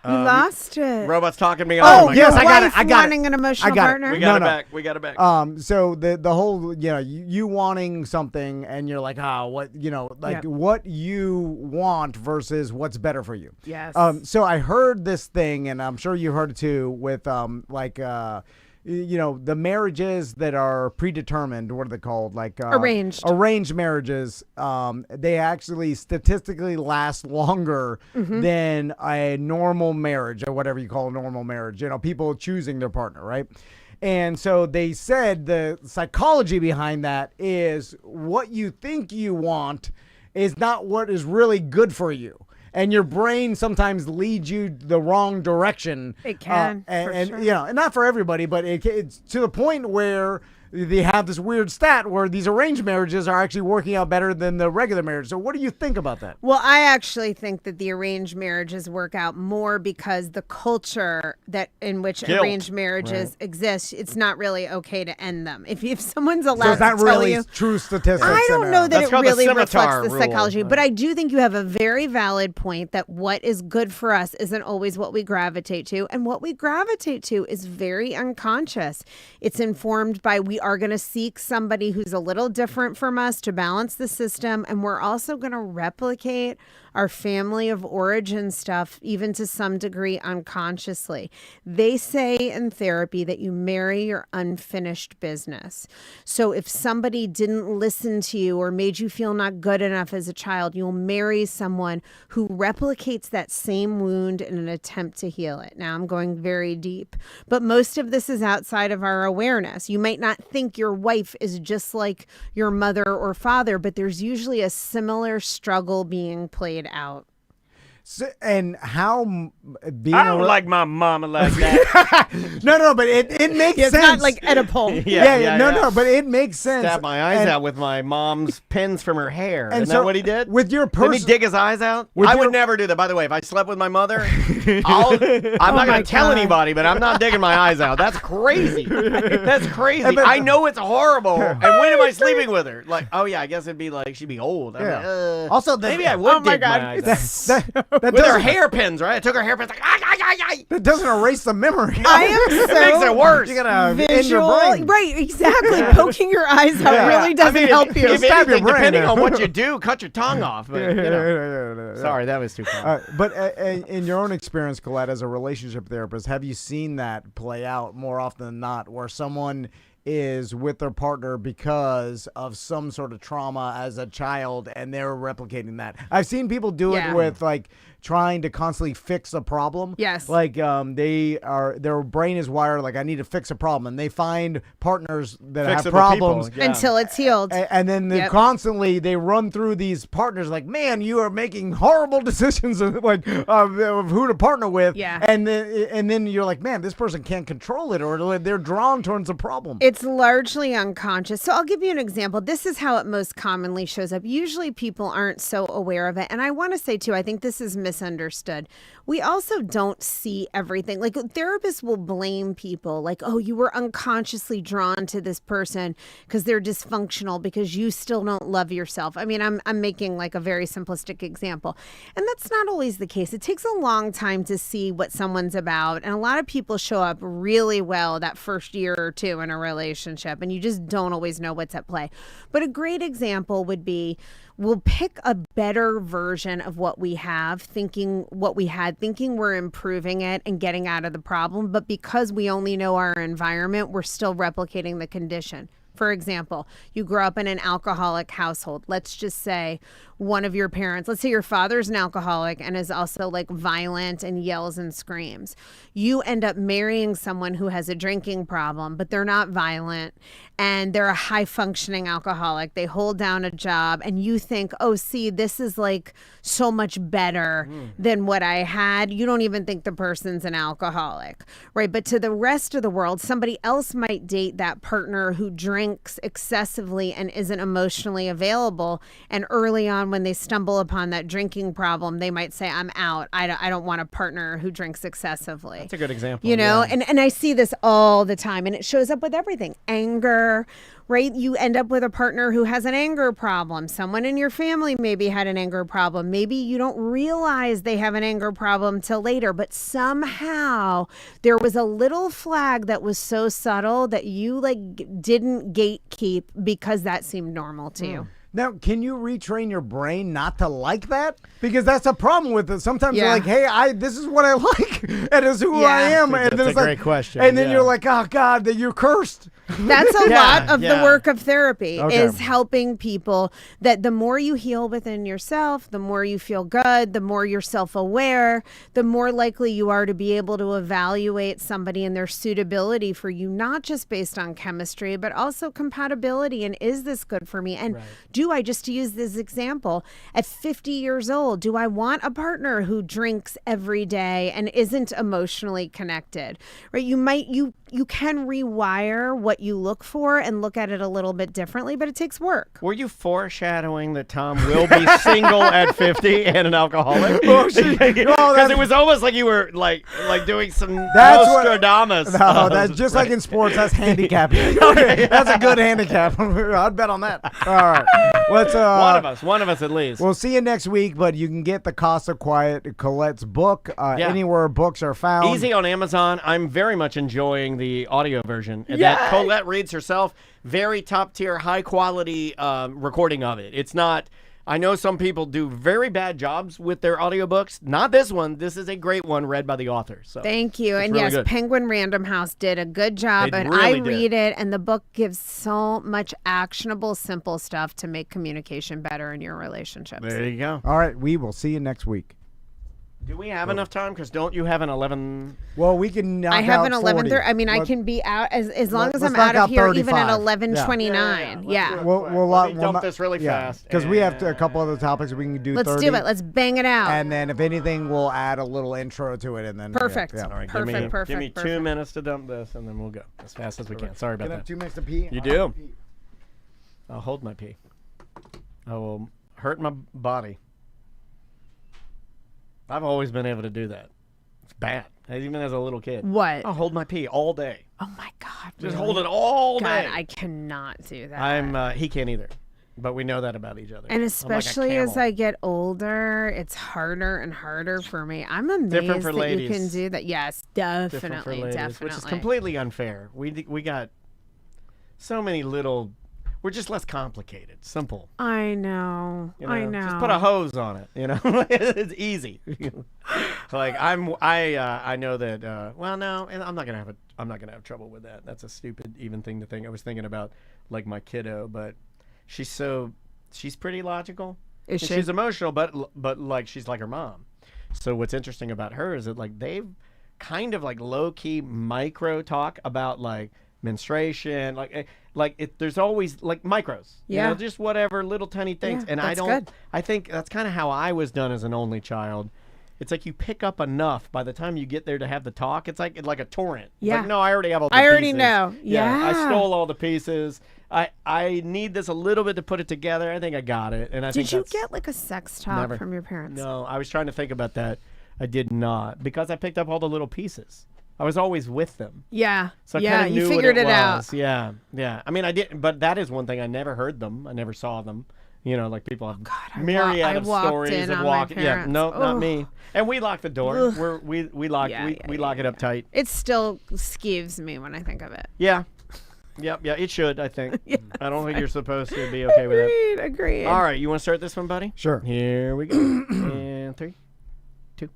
Speaker 3: You lost it.
Speaker 1: Robots talking me.
Speaker 2: Oh,
Speaker 1: my
Speaker 2: yes,
Speaker 1: God.
Speaker 2: I got
Speaker 3: wanting an emotional
Speaker 2: I got it.
Speaker 3: partner.
Speaker 1: We got
Speaker 2: No,
Speaker 1: it
Speaker 2: no.
Speaker 1: back. We got it back.
Speaker 2: So the whole, you wanting something and you're like, what you want versus what's better for you.
Speaker 3: Yes.
Speaker 2: So I heard this thing, and I'm sure you heard it too, with the marriages that are predetermined. What are they called? Like arranged marriages. They actually statistically last longer than a normal marriage, or whatever you call a normal marriage. People choosing their partner, right? And so they said the psychology behind that is what you think you want is not what is really good for you. And your brain sometimes leads you the wrong direction.
Speaker 3: It can,
Speaker 2: and
Speaker 3: sure.
Speaker 2: and not for everybody, but it's to the point where they have this weird stat where these arranged marriages are actually working out better than the regular marriage. So what do you think about that?
Speaker 3: Well, I actually think that the arranged marriages work out more because the culture in which arranged marriages exist, it's not really okay to end them. If someone's allowed
Speaker 2: So it's not
Speaker 3: to tell
Speaker 2: really
Speaker 3: you,
Speaker 2: true statistics.
Speaker 3: I don't know that
Speaker 1: That's
Speaker 3: it
Speaker 1: called the
Speaker 3: really reflects
Speaker 1: scimitar
Speaker 3: the
Speaker 1: rule.
Speaker 3: psychology, but I do think you have a very valid point that what is good for us isn't always what we gravitate to, and what we gravitate to is very unconscious. It's informed by we are going to seek somebody who's a little different from us to balance the system, and we're also going to replicate our family of origin stuff, even to some degree unconsciously. They say in therapy that you marry your unfinished business. So if somebody didn't listen to you or made you feel not good enough as a child, you'll marry someone who replicates that same wound in an attempt to heal it. Now I'm going very deep, but most of this is outside of our awareness. You might not think your wife is just like your mother or father, but there's usually a similar struggle being played out.
Speaker 2: So, and how being
Speaker 1: I don't like my mama like that.
Speaker 2: no, but it makes
Speaker 3: It's
Speaker 2: sense.
Speaker 3: not like Oedipal.
Speaker 2: No, but it makes sense.
Speaker 1: Stab my eyes out with my mom's pins from her hair.
Speaker 2: And
Speaker 1: Isn't
Speaker 2: so
Speaker 1: that what he did?
Speaker 2: with your
Speaker 1: Didn't he dig his eyes out? I would never do that. By the way, if I slept with my mother, I'm not going to tell anybody, but I'm not digging my eyes out. That's crazy. That's crazy. I know it's horrible. And when am I sleeping with her? Like, oh yeah, I guess it'd be like she'd be old. I'm like,
Speaker 2: Also,
Speaker 1: maybe I would dig my eyes out.
Speaker 2: that
Speaker 1: With her
Speaker 2: doesn't,
Speaker 1: hairpins, right? I took her hairpins like,
Speaker 2: that doesn't erase the memory.
Speaker 3: I am
Speaker 1: it makes it worse.
Speaker 2: You gotta end your
Speaker 3: visual.
Speaker 2: brain.
Speaker 3: Right, exactly. Poking your eyes out really doesn't help you.
Speaker 1: If
Speaker 2: Stab your
Speaker 1: anything,
Speaker 2: brain.
Speaker 1: depending on what you do, cut your tongue off. But, sorry, that was too far.
Speaker 2: But in your own experience, Colette, as a relationship therapist, have you seen that play out more often than not, where someone is with their partner because of some sort of trauma as a child and they're replicating that? I've seen people do it with like trying to constantly fix a problem.
Speaker 3: Yes.
Speaker 2: Like their brain is wired like, I need to fix a problem, and they find partners that have problems
Speaker 3: until it's healed.
Speaker 2: and then they constantly they run through these partners like, man, you are making horrible decisions of who to partner with.
Speaker 3: Yeah.
Speaker 2: And then you're like, man, this person can't control it, or they're drawn towards a problem.
Speaker 3: It's largely unconscious. So I'll give you an example. This is how it most commonly shows up. Usually people aren't so aware of it. And I want to say too, I think this is misunderstood. We also don't see everything. Like therapists will blame people like, oh, you were unconsciously drawn to this person because they're dysfunctional because you still don't love yourself. I mean, I'm making like a very simplistic example. And that's not always the case. It takes a long time to see what someone's about. And a lot of people show up really well that first year or two in a relationship, and you just don't always know what's at play. But a great example would be, we'll pick a better version of what we have, thinking we're improving it and getting out of the problem. But because we only know our environment, we're still replicating the condition. For example, you grow up in an alcoholic household. Let's just say one of your parents, let's say your father's an alcoholic and is also like violent and yells and screams. You end up marrying someone who has a drinking problem, but they're not violent and they're a high functioning alcoholic. They hold down a job and you think, oh, see, this is like so much better than what I had. You don't even think the person's an alcoholic, right? But to the rest of the world, somebody else might date that partner who drinks excessively and isn't emotionally available. And early on, when they stumble upon that drinking problem, they might say, I'm out. I don't want a partner who drinks excessively.
Speaker 1: That's a good example.
Speaker 3: You know,
Speaker 1: yeah.
Speaker 3: and I see this all the time, and it shows up with everything. Anger, right? You end up with a partner who has an anger problem. Someone in your family maybe had an anger problem. Maybe you don't realize they have an anger problem till later, but somehow there was a little flag that was so subtle that you like didn't gatekeep because that seemed normal to you.
Speaker 2: Now, can you retrain your brain not to like that? Because that's a problem with it. Sometimes you're
Speaker 3: Yeah.
Speaker 2: like, hey, this is what I like, and it's who
Speaker 3: Yeah.
Speaker 2: I am. And
Speaker 1: That's
Speaker 2: then
Speaker 1: a
Speaker 2: it's like,
Speaker 1: great question,
Speaker 2: And then
Speaker 1: yeah.
Speaker 2: you're like, oh, God, that you're cursed.
Speaker 3: That's a
Speaker 1: Yeah,
Speaker 3: lot of the
Speaker 1: yeah.
Speaker 3: work of therapy
Speaker 2: Okay.
Speaker 3: is helping people that the more you heal within yourself, the more you feel good, the more you're self-aware, the more likely you are to be able to evaluate somebody and their suitability for you, not just based on chemistry, but also compatibility. And is this good for me? And do I, just to use this example, at 50 years old, do I want a partner who drinks every day and isn't emotionally connected? Right? You can rewire what you look for and look at it a little bit differently, but it takes work.
Speaker 1: Were you foreshadowing that Tom will be single at 50 and an alcoholic? Because it was almost like you were like doing some
Speaker 2: That's what-
Speaker 1: Nostradamus.
Speaker 2: No, that's just like in sports. That's handicapping. Okay, that's a good handicap. I'd bet on that. All right. Let's,
Speaker 1: one of us at least.
Speaker 2: We'll see you next week, but you can get The Cost of Quiet, Colette's book,
Speaker 1: Yeah.
Speaker 2: anywhere books are found.
Speaker 1: Easy on Amazon. I'm very much enjoying the audio version. That Colette reads herself. Very top tier, high quality recording of it. It's not. I know some people do very bad jobs with their audiobooks. Not this one. This is a great one read by the author. So
Speaker 3: Thank you.
Speaker 1: it's
Speaker 3: And
Speaker 1: really
Speaker 3: yes,
Speaker 1: good.
Speaker 3: Penguin Random House did a good job.
Speaker 1: They
Speaker 3: And
Speaker 1: really
Speaker 3: I
Speaker 1: did.
Speaker 3: read it, and the book gives so much actionable, simple stuff to make communication better in your relationships.
Speaker 1: There you go.
Speaker 2: All right, we will see you next week.
Speaker 1: Do we have enough time? Because don't you have an 11?
Speaker 2: Well, we can knock
Speaker 3: I have
Speaker 2: out
Speaker 3: an
Speaker 2: 40.
Speaker 3: 11:30. I mean, I
Speaker 2: Let's-
Speaker 3: can be out as long as
Speaker 2: let's
Speaker 3: I'm out
Speaker 2: knock
Speaker 3: of
Speaker 2: out
Speaker 3: here, even at
Speaker 2: 35.
Speaker 3: 11:29. Yeah.
Speaker 1: Let me dump this really fast.
Speaker 2: Because we have a couple other topics we can do.
Speaker 3: Let's
Speaker 2: 30,
Speaker 3: do it. Let's bang it out.
Speaker 2: And then if anything, we'll add a little intro to it, and then
Speaker 3: Perfect.
Speaker 2: Yeah.
Speaker 1: All right,
Speaker 3: Perfect,
Speaker 1: give me
Speaker 3: perfect.
Speaker 1: 2 minutes to dump this, and then we'll go as fast as we can. Sorry about
Speaker 2: Can I have
Speaker 1: that.
Speaker 2: 2 minutes to pee?
Speaker 1: You do. I'll hold my pee. I will hurt my body. I've always been able to do that. It's bad. Even as a little kid.
Speaker 3: What?
Speaker 1: I'll hold my pee all day.
Speaker 3: Oh my God.
Speaker 1: Just
Speaker 3: really?
Speaker 1: hold it all
Speaker 3: God,
Speaker 1: day.
Speaker 3: I cannot do that.
Speaker 1: He can't either. But we know that about each other.
Speaker 3: And
Speaker 1: I'm like a
Speaker 3: especially as
Speaker 1: camel.
Speaker 3: I get older, it's harder and harder for me. I'm amazed
Speaker 1: Different for
Speaker 3: that you can
Speaker 1: ladies.
Speaker 3: do that. Yes,
Speaker 1: Different for
Speaker 3: definitely,
Speaker 1: ladies,
Speaker 3: definitely.
Speaker 1: which is completely unfair. We got so many little. We're just less complicated, simple.
Speaker 3: I know.
Speaker 1: You know?
Speaker 3: I know.
Speaker 1: Just put a hose on it. You know, it's easy. Like I know that. Well, no, and I'm not gonna have trouble with that. That's a stupid even thing to think. I was thinking about like my kiddo, but she's pretty logical.
Speaker 3: Is
Speaker 1: And
Speaker 3: she?
Speaker 1: She's emotional, but like she's like her mom. So what's interesting about her is that like they've kind of like low key micro talk about like menstruation, there's always like micros,
Speaker 3: Yeah.
Speaker 1: just whatever little tiny things.
Speaker 3: Yeah,
Speaker 1: And
Speaker 3: that's good.
Speaker 1: I think that's kind of how I was done as an only child. It's like you pick up enough by the time you get there to have the talk. It's like a torrent. It's
Speaker 3: Yeah.
Speaker 1: like, no, I already have all the
Speaker 3: I
Speaker 1: pieces.
Speaker 3: already know.
Speaker 1: I
Speaker 3: Yeah.
Speaker 1: stole all the pieces. I need this a little bit to put it together. I think I got it. And I think
Speaker 3: Did you
Speaker 1: that's-
Speaker 3: get like a sex talk
Speaker 1: Never.
Speaker 3: from your parents?
Speaker 1: No, I was trying to think about that. I did not, because I picked up all the little pieces. I was always with them.
Speaker 3: Yeah.
Speaker 1: So I
Speaker 3: yeah,
Speaker 1: kind of
Speaker 3: you
Speaker 1: knew
Speaker 3: figured
Speaker 1: what
Speaker 3: it out.
Speaker 1: was. Yeah, yeah. I mean, I didn't, but that is one thing. I never heard them. I never saw them. You know, like people have myriad of
Speaker 3: walked
Speaker 1: stories
Speaker 3: in
Speaker 1: of
Speaker 3: on my
Speaker 1: walking. Yeah,
Speaker 3: parents.
Speaker 1: no, not
Speaker 3: Ugh.
Speaker 1: me. And we lock the door.
Speaker 3: Ugh.
Speaker 1: We lock we lock it up tight.
Speaker 3: It still skeeves me when I think of it.
Speaker 1: Yeah. Yep, yeah, it should, I think. I don't think you're supposed to be okay with it.
Speaker 3: Agreed.
Speaker 1: All right, you want to start this one, buddy?
Speaker 2: Sure.
Speaker 1: Here we go. And 3, 2. 1.
Speaker 2: 3, 2, 1.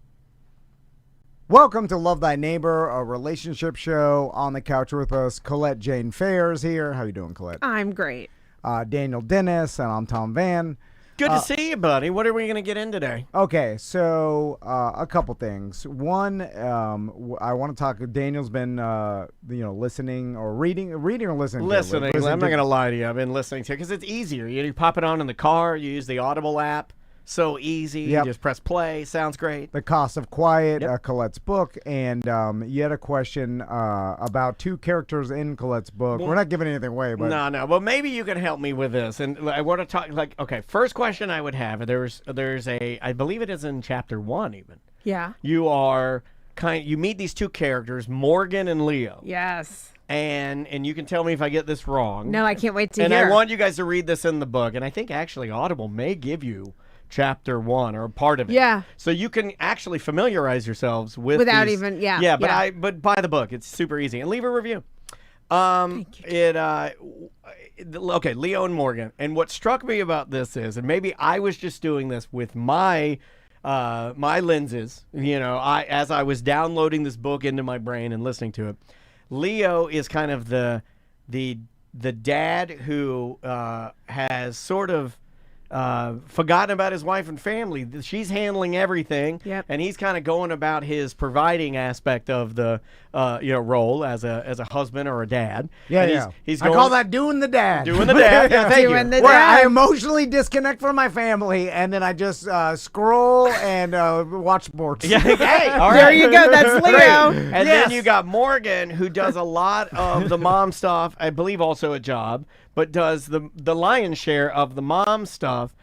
Speaker 1: 1.
Speaker 2: Welcome to Love Thy Neighbor, a relationship show. On the couch with us, Colette Jane Fair is here. How you doing, Colette?
Speaker 3: I'm great.
Speaker 2: Daniel Dennis, and I'm Tom Van.
Speaker 1: Good to see you, buddy. What are we going to get in today?
Speaker 2: Okay, so a couple things. One, I want to talk. Daniel's been, listening or reading or listening.
Speaker 1: Listening. I'm not going to lie to you. I've been listening to it because it's easier. You pop it on in the car. You use the Audible app. So easy.
Speaker 2: Yep.
Speaker 1: You just press play. Sounds great.
Speaker 2: The Cost of Quiet,
Speaker 1: Yep.
Speaker 2: Colette's book, and you had a question about two characters in Colette's book. We're not giving anything away, but
Speaker 1: No. Well, maybe you can help me with this. And I want to talk. Okay, first question I would have. There's a. I believe it is in chapter 1 even.
Speaker 3: Yeah.
Speaker 1: You meet these two characters, Morgan and Leo.
Speaker 3: Yes.
Speaker 1: And you can tell me if I get this wrong.
Speaker 3: No, I can't wait to
Speaker 1: And
Speaker 3: hear.
Speaker 1: I want you guys to read this in the book. And I think actually Audible may give you chapter 1 or part of it.
Speaker 3: Yeah.
Speaker 1: So you can actually familiarize yourselves with
Speaker 3: Without
Speaker 1: these.
Speaker 3: even- yeah,
Speaker 1: Yeah, but
Speaker 3: yeah.
Speaker 1: but buy the book. It's super easy. And leave a review.
Speaker 3: Thank you.
Speaker 1: Okay, Leo and Morgan. And what struck me about this is, and maybe I was just doing this with my lenses, as I was downloading this book into my brain and listening to it. Leo is kind of the dad who has sort of forgotten about his wife and family. She's handling everything,
Speaker 3: Yep.
Speaker 1: and he's kind of going about his providing aspect of the role as a husband or a dad.
Speaker 2: yeah,
Speaker 1: And
Speaker 2: yeah.
Speaker 1: He's
Speaker 2: I
Speaker 1: going,
Speaker 2: call that doing the dad.
Speaker 1: doing the dad. Yeah, thank
Speaker 3: Doing
Speaker 1: you.
Speaker 3: the
Speaker 2: Where I
Speaker 3: dad.
Speaker 2: emotionally disconnect from my family, and then I just scroll and watch sports.
Speaker 1: Yeah, hey, all
Speaker 3: There
Speaker 1: right.
Speaker 3: you go. That's
Speaker 1: Great.
Speaker 3: Leo.
Speaker 1: And
Speaker 2: Yes.
Speaker 1: then you got Morgan, who does a lot of the mom stuff, I believe also a job, but does the lion's share of the mom stuff.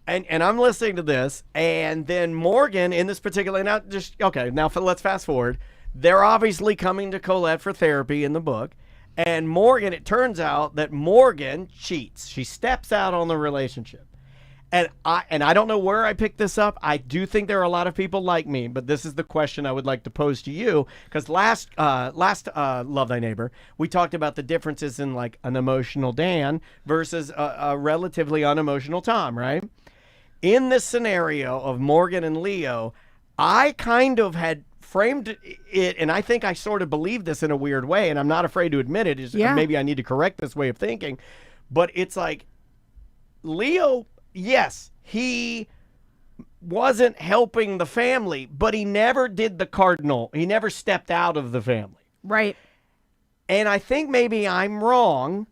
Speaker 1: And I'm listening to this, and then Morgan in this particular, let's fast forward. They're obviously coming to Colette for therapy in the book. And Morgan, it turns out that Morgan cheats. She steps out on the relationship. And I don't know where I picked this up. I do think there are a lot of people like me, but this is the question I would like to pose to you. Because last Love Thy Neighbor, we talked about the differences in like an emotional Dan versus a relatively unemotional Tom, right? In this scenario of Morgan and Leo, I kind of had framed it, and I think I sort of believe this in a weird way, and I'm not afraid to admit it.
Speaker 3: Yeah.
Speaker 1: Maybe I need to correct this way of thinking. But it's like Leo, yes, he wasn't helping the family, but he never did the cardinal. He never stepped out of the family.
Speaker 3: Right.
Speaker 1: And I think maybe I'm wrong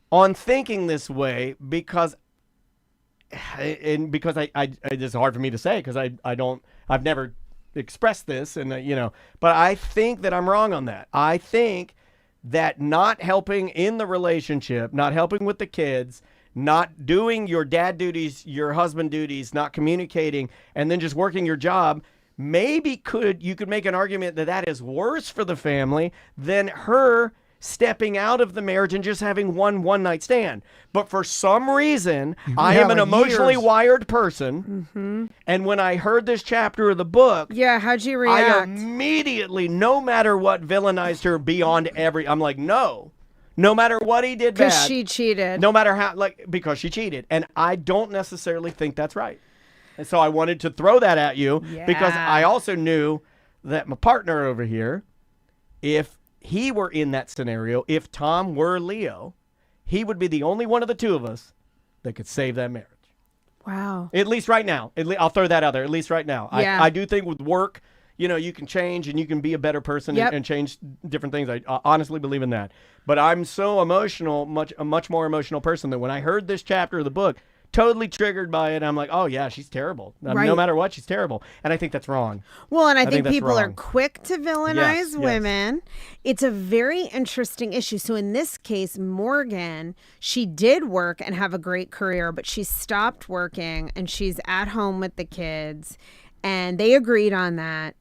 Speaker 1: on thinking this way because it's hard for me to say because I've never expressed this but I think that I'm wrong on that. I think that not helping in the relationship, not helping with the kids, not doing your dad duties, your husband duties, not communicating, and then just working your job, maybe you could make an argument that is worse for the family than her stepping out of the marriage and just having one night stand. But for some reason, I am an emotionally wired person. And when I heard this chapter of the book,
Speaker 3: Yeah. How'd you
Speaker 1: I
Speaker 3: react?
Speaker 1: immediately, no matter what, villainized her beyond I'm like, no matter what he did bad.
Speaker 3: Because she cheated.
Speaker 1: No matter how, because she cheated. And I don't necessarily think that's right. And so I wanted to throw that at you because
Speaker 3: Yeah.
Speaker 1: I also knew that my partner over here, if he were in that scenario, if Tom were Leo, he would be the only one of the two of us that could save that marriage.
Speaker 3: Wow.
Speaker 1: At least right now. I'll throw that out there. At least right now.
Speaker 3: Yeah.
Speaker 1: I do think with work, you can change and you can be a better person
Speaker 3: Yep.
Speaker 1: and change different things. I honestly believe in that. But I'm so emotional, a much more emotional person that when I heard this chapter of the book, totally triggered by it. I'm like, oh yeah, she's terrible.
Speaker 3: Right.
Speaker 1: No matter what, she's terrible. And I think that's wrong.
Speaker 3: Well, and I
Speaker 1: think
Speaker 3: think
Speaker 1: that's
Speaker 3: people are
Speaker 1: wrong.
Speaker 3: quick to villainize
Speaker 1: Yes.
Speaker 3: women. It's a very interesting issue. So in this case, Morgan, she did work and have a great career, but she stopped working and she's at home with the kids. And they agreed on that.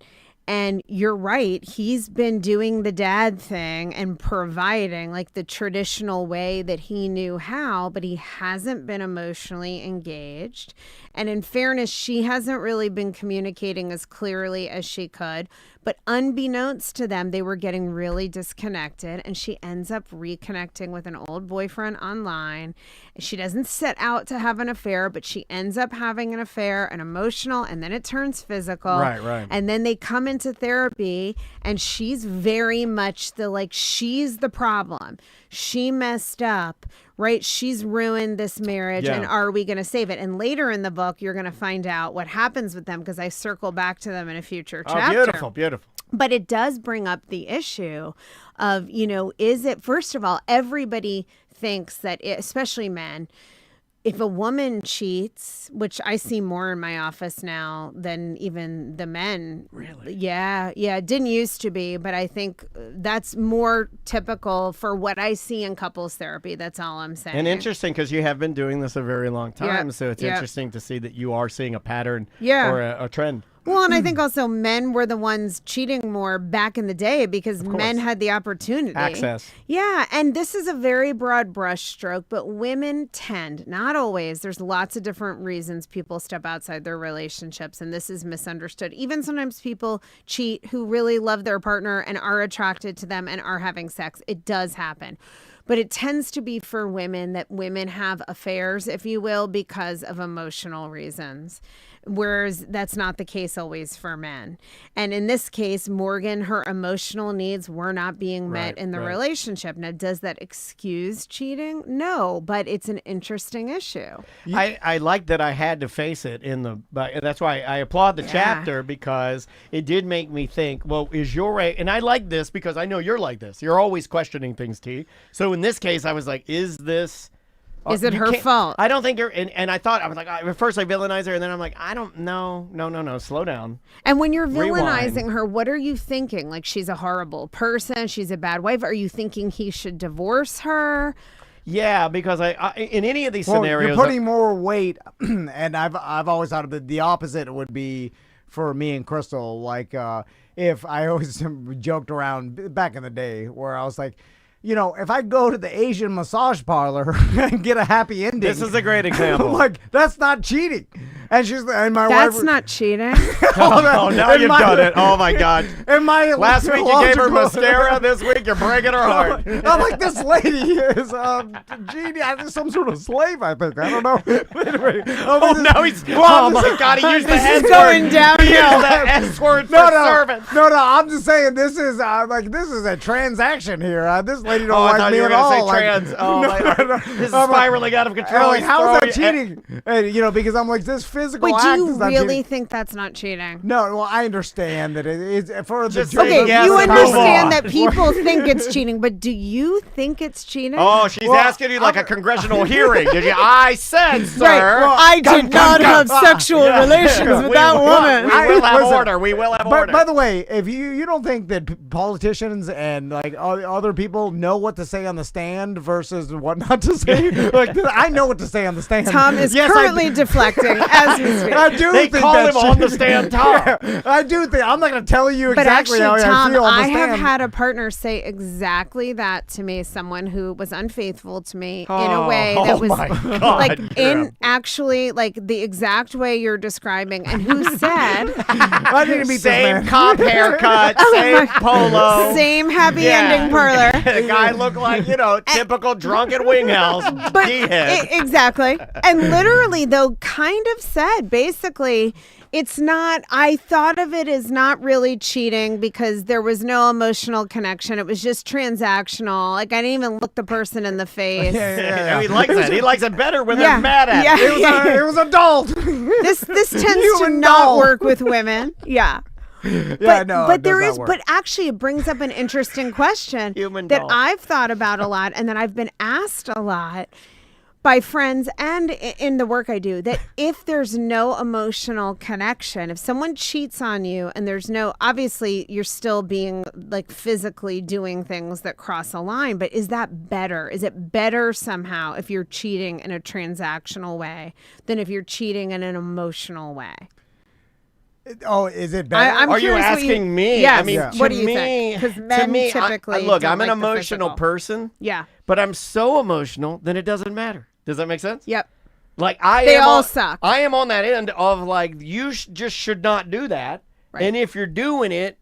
Speaker 3: And you're right. He's been doing the dad thing and providing like the traditional way that he knew how, but he hasn't been emotionally engaged. And in fairness, she hasn't really been communicating as clearly as she could. But unbeknownst to them, they were getting really disconnected. And she ends up reconnecting with an old boyfriend online. She doesn't set out to have an affair, but she ends up having an affair, an emotional, and then it turns physical.
Speaker 1: Right.
Speaker 3: And then they come went to therapy and she's very much she's the problem. She messed up, right? She's ruined this marriage, and are we going to save it? And later in the book, you're going to find out what happens with them, because I circle back to them in a future chapter.
Speaker 1: Beautiful, beautiful.
Speaker 3: But it does bring up the issue of, is it, first of all, everybody thinks that, especially men, if a woman cheats, which I see more in my office now than even the men.
Speaker 1: Really?
Speaker 3: Yeah. It didn't used to be, but I think that's more typical for what I see in couples therapy. That's all I'm saying.
Speaker 1: And interesting, because you have been doing this a very long time, so it's interesting to see that you are seeing a pattern or a trend.
Speaker 3: Well, and I think also men were the ones cheating more back in the day because men had the opportunity.
Speaker 1: Access.
Speaker 3: Yeah, and this is a very broad brushstroke, but women tend, not always, there's lots of different reasons people step outside their relationships, and this is misunderstood. Even sometimes people cheat who really love their partner and are attracted to them and are having sex. It does happen. But it tends to be for women that women have affairs, if you will, because of emotional reasons. Whereas that's not the case always for men. And in this case, Morgan, her emotional needs were not being met in the relationship. Now, does that excuse cheating? No, but it's an interesting issue.
Speaker 1: I like that I had to face it but that's why I applaud the chapter, because it did make me think, well, is your and I like this because I know you're like this. You're always questioning things, T. So in this case, I was like, is this...
Speaker 3: Is it her fault?
Speaker 1: I don't think you're, and I thought, I was like, at first I villainize her, and then I'm like, I don't know. No, slow down.
Speaker 3: And when you're villainizing her, what are you thinking? Like, she's a horrible person, she's a bad wife. Are you thinking he should divorce her?
Speaker 1: Yeah, because I in any of these scenarios,
Speaker 2: you're putting more weight, and I've always thought of the opposite would be for me and Crystal. Like, if I always joked around back in the day where I was like, if I go to the Asian massage parlor and get a happy ending.
Speaker 1: This is a great example.
Speaker 2: Like, that's not cheating. And my
Speaker 3: That's
Speaker 2: wife.
Speaker 3: not cheating.
Speaker 1: Oh, now you've done it. Oh, my God. Last week you gave her mascara. This week you're breaking her heart.
Speaker 2: I'm like, this lady is genie. Some sort of slave, I think. I don't know. Anyway,
Speaker 1: now he's. Oh, my God. He used the S word.
Speaker 3: Going downhill.
Speaker 1: The S word for servant.
Speaker 2: No. I'm just saying this is a transaction here. This lady don't like me at all.
Speaker 1: Trans. This is spiraling out of control.
Speaker 2: Like, how is that cheating? Because I'm like, this physical
Speaker 3: Wait,
Speaker 2: act
Speaker 3: do you
Speaker 2: is not
Speaker 3: really
Speaker 2: cheating.
Speaker 3: think that's not cheating?
Speaker 2: No, well, I understand that it is for the.
Speaker 3: Okay,
Speaker 1: Yes,
Speaker 3: you
Speaker 1: move
Speaker 3: understand
Speaker 1: on.
Speaker 3: that people think it's cheating, but do you think it's cheating?
Speaker 1: Oh, she's asking you like a congressional hearing. Did you? I said, sir.
Speaker 3: Right. Well, I did not have sexual relations with that woman.
Speaker 1: We will have order. We will have order.
Speaker 2: By the way, if you don't think that politicians and like other people know what to say on the stand versus what not to say, like I know what to say on the stand.
Speaker 3: Tom is currently deflecting as we speak.
Speaker 2: I do
Speaker 1: they
Speaker 2: think
Speaker 1: call
Speaker 2: that's
Speaker 1: him on the stand, Tom.
Speaker 2: Yeah, I do think I'm not going to tell you
Speaker 3: But
Speaker 2: exactly
Speaker 3: actually,
Speaker 2: how
Speaker 3: Tom,
Speaker 2: I feel on the
Speaker 3: I
Speaker 2: stand.
Speaker 3: have had a partner say exactly that to me. Someone who was unfaithful to me in a way that was
Speaker 1: my God,
Speaker 3: like
Speaker 1: Karen.
Speaker 3: in actually like the exact way you're describing, and who said
Speaker 2: I need to meet this
Speaker 1: Same
Speaker 2: man.
Speaker 1: cop haircut, same polo.
Speaker 3: same happy ending parlor.
Speaker 1: The guy looked like, typical drunken wing house.
Speaker 3: But
Speaker 1: D-head.
Speaker 3: exactly. And literally, though, kind of said basically, it's not, I thought of it as not really cheating because there was no emotional connection. It was just transactional. Like, I didn't even look the person in the face.
Speaker 2: Yeah.
Speaker 1: He likes it. He likes it better when they're mad at him.
Speaker 2: It was adult.
Speaker 3: This tends to
Speaker 2: Human
Speaker 3: not
Speaker 2: doll.
Speaker 3: work with women. Yeah.
Speaker 2: But
Speaker 3: there is, but actually it brings up an interesting question
Speaker 1: Human
Speaker 3: that
Speaker 1: doll.
Speaker 3: I've thought about a lot and that I've been asked a lot by friends and in the work I do, that if there's no emotional connection, if someone cheats on you and there's no, obviously you're still being like physically doing things that cross a line, but is that better? Is it better somehow if you're cheating in a transactional way than if you're cheating in an emotional way?
Speaker 2: Oh, is it better?
Speaker 3: I'm
Speaker 1: Are you
Speaker 3: curious what
Speaker 1: asking me?
Speaker 3: Yes.
Speaker 1: I mean,
Speaker 2: Yeah.
Speaker 3: What
Speaker 1: to
Speaker 3: do you
Speaker 1: me,
Speaker 3: think? Because
Speaker 1: to
Speaker 3: men
Speaker 1: me,
Speaker 3: typically
Speaker 1: look,
Speaker 3: don't
Speaker 1: I'm an
Speaker 3: like the
Speaker 1: emotional
Speaker 3: physical.
Speaker 1: person,
Speaker 3: Yeah.
Speaker 1: but I'm so emotional that it doesn't matter. Does that make sense?
Speaker 3: Yep.
Speaker 1: Like
Speaker 3: They all suck.
Speaker 1: I am on that end of like you just should not do that,
Speaker 3: Right.
Speaker 1: and if you're doing it,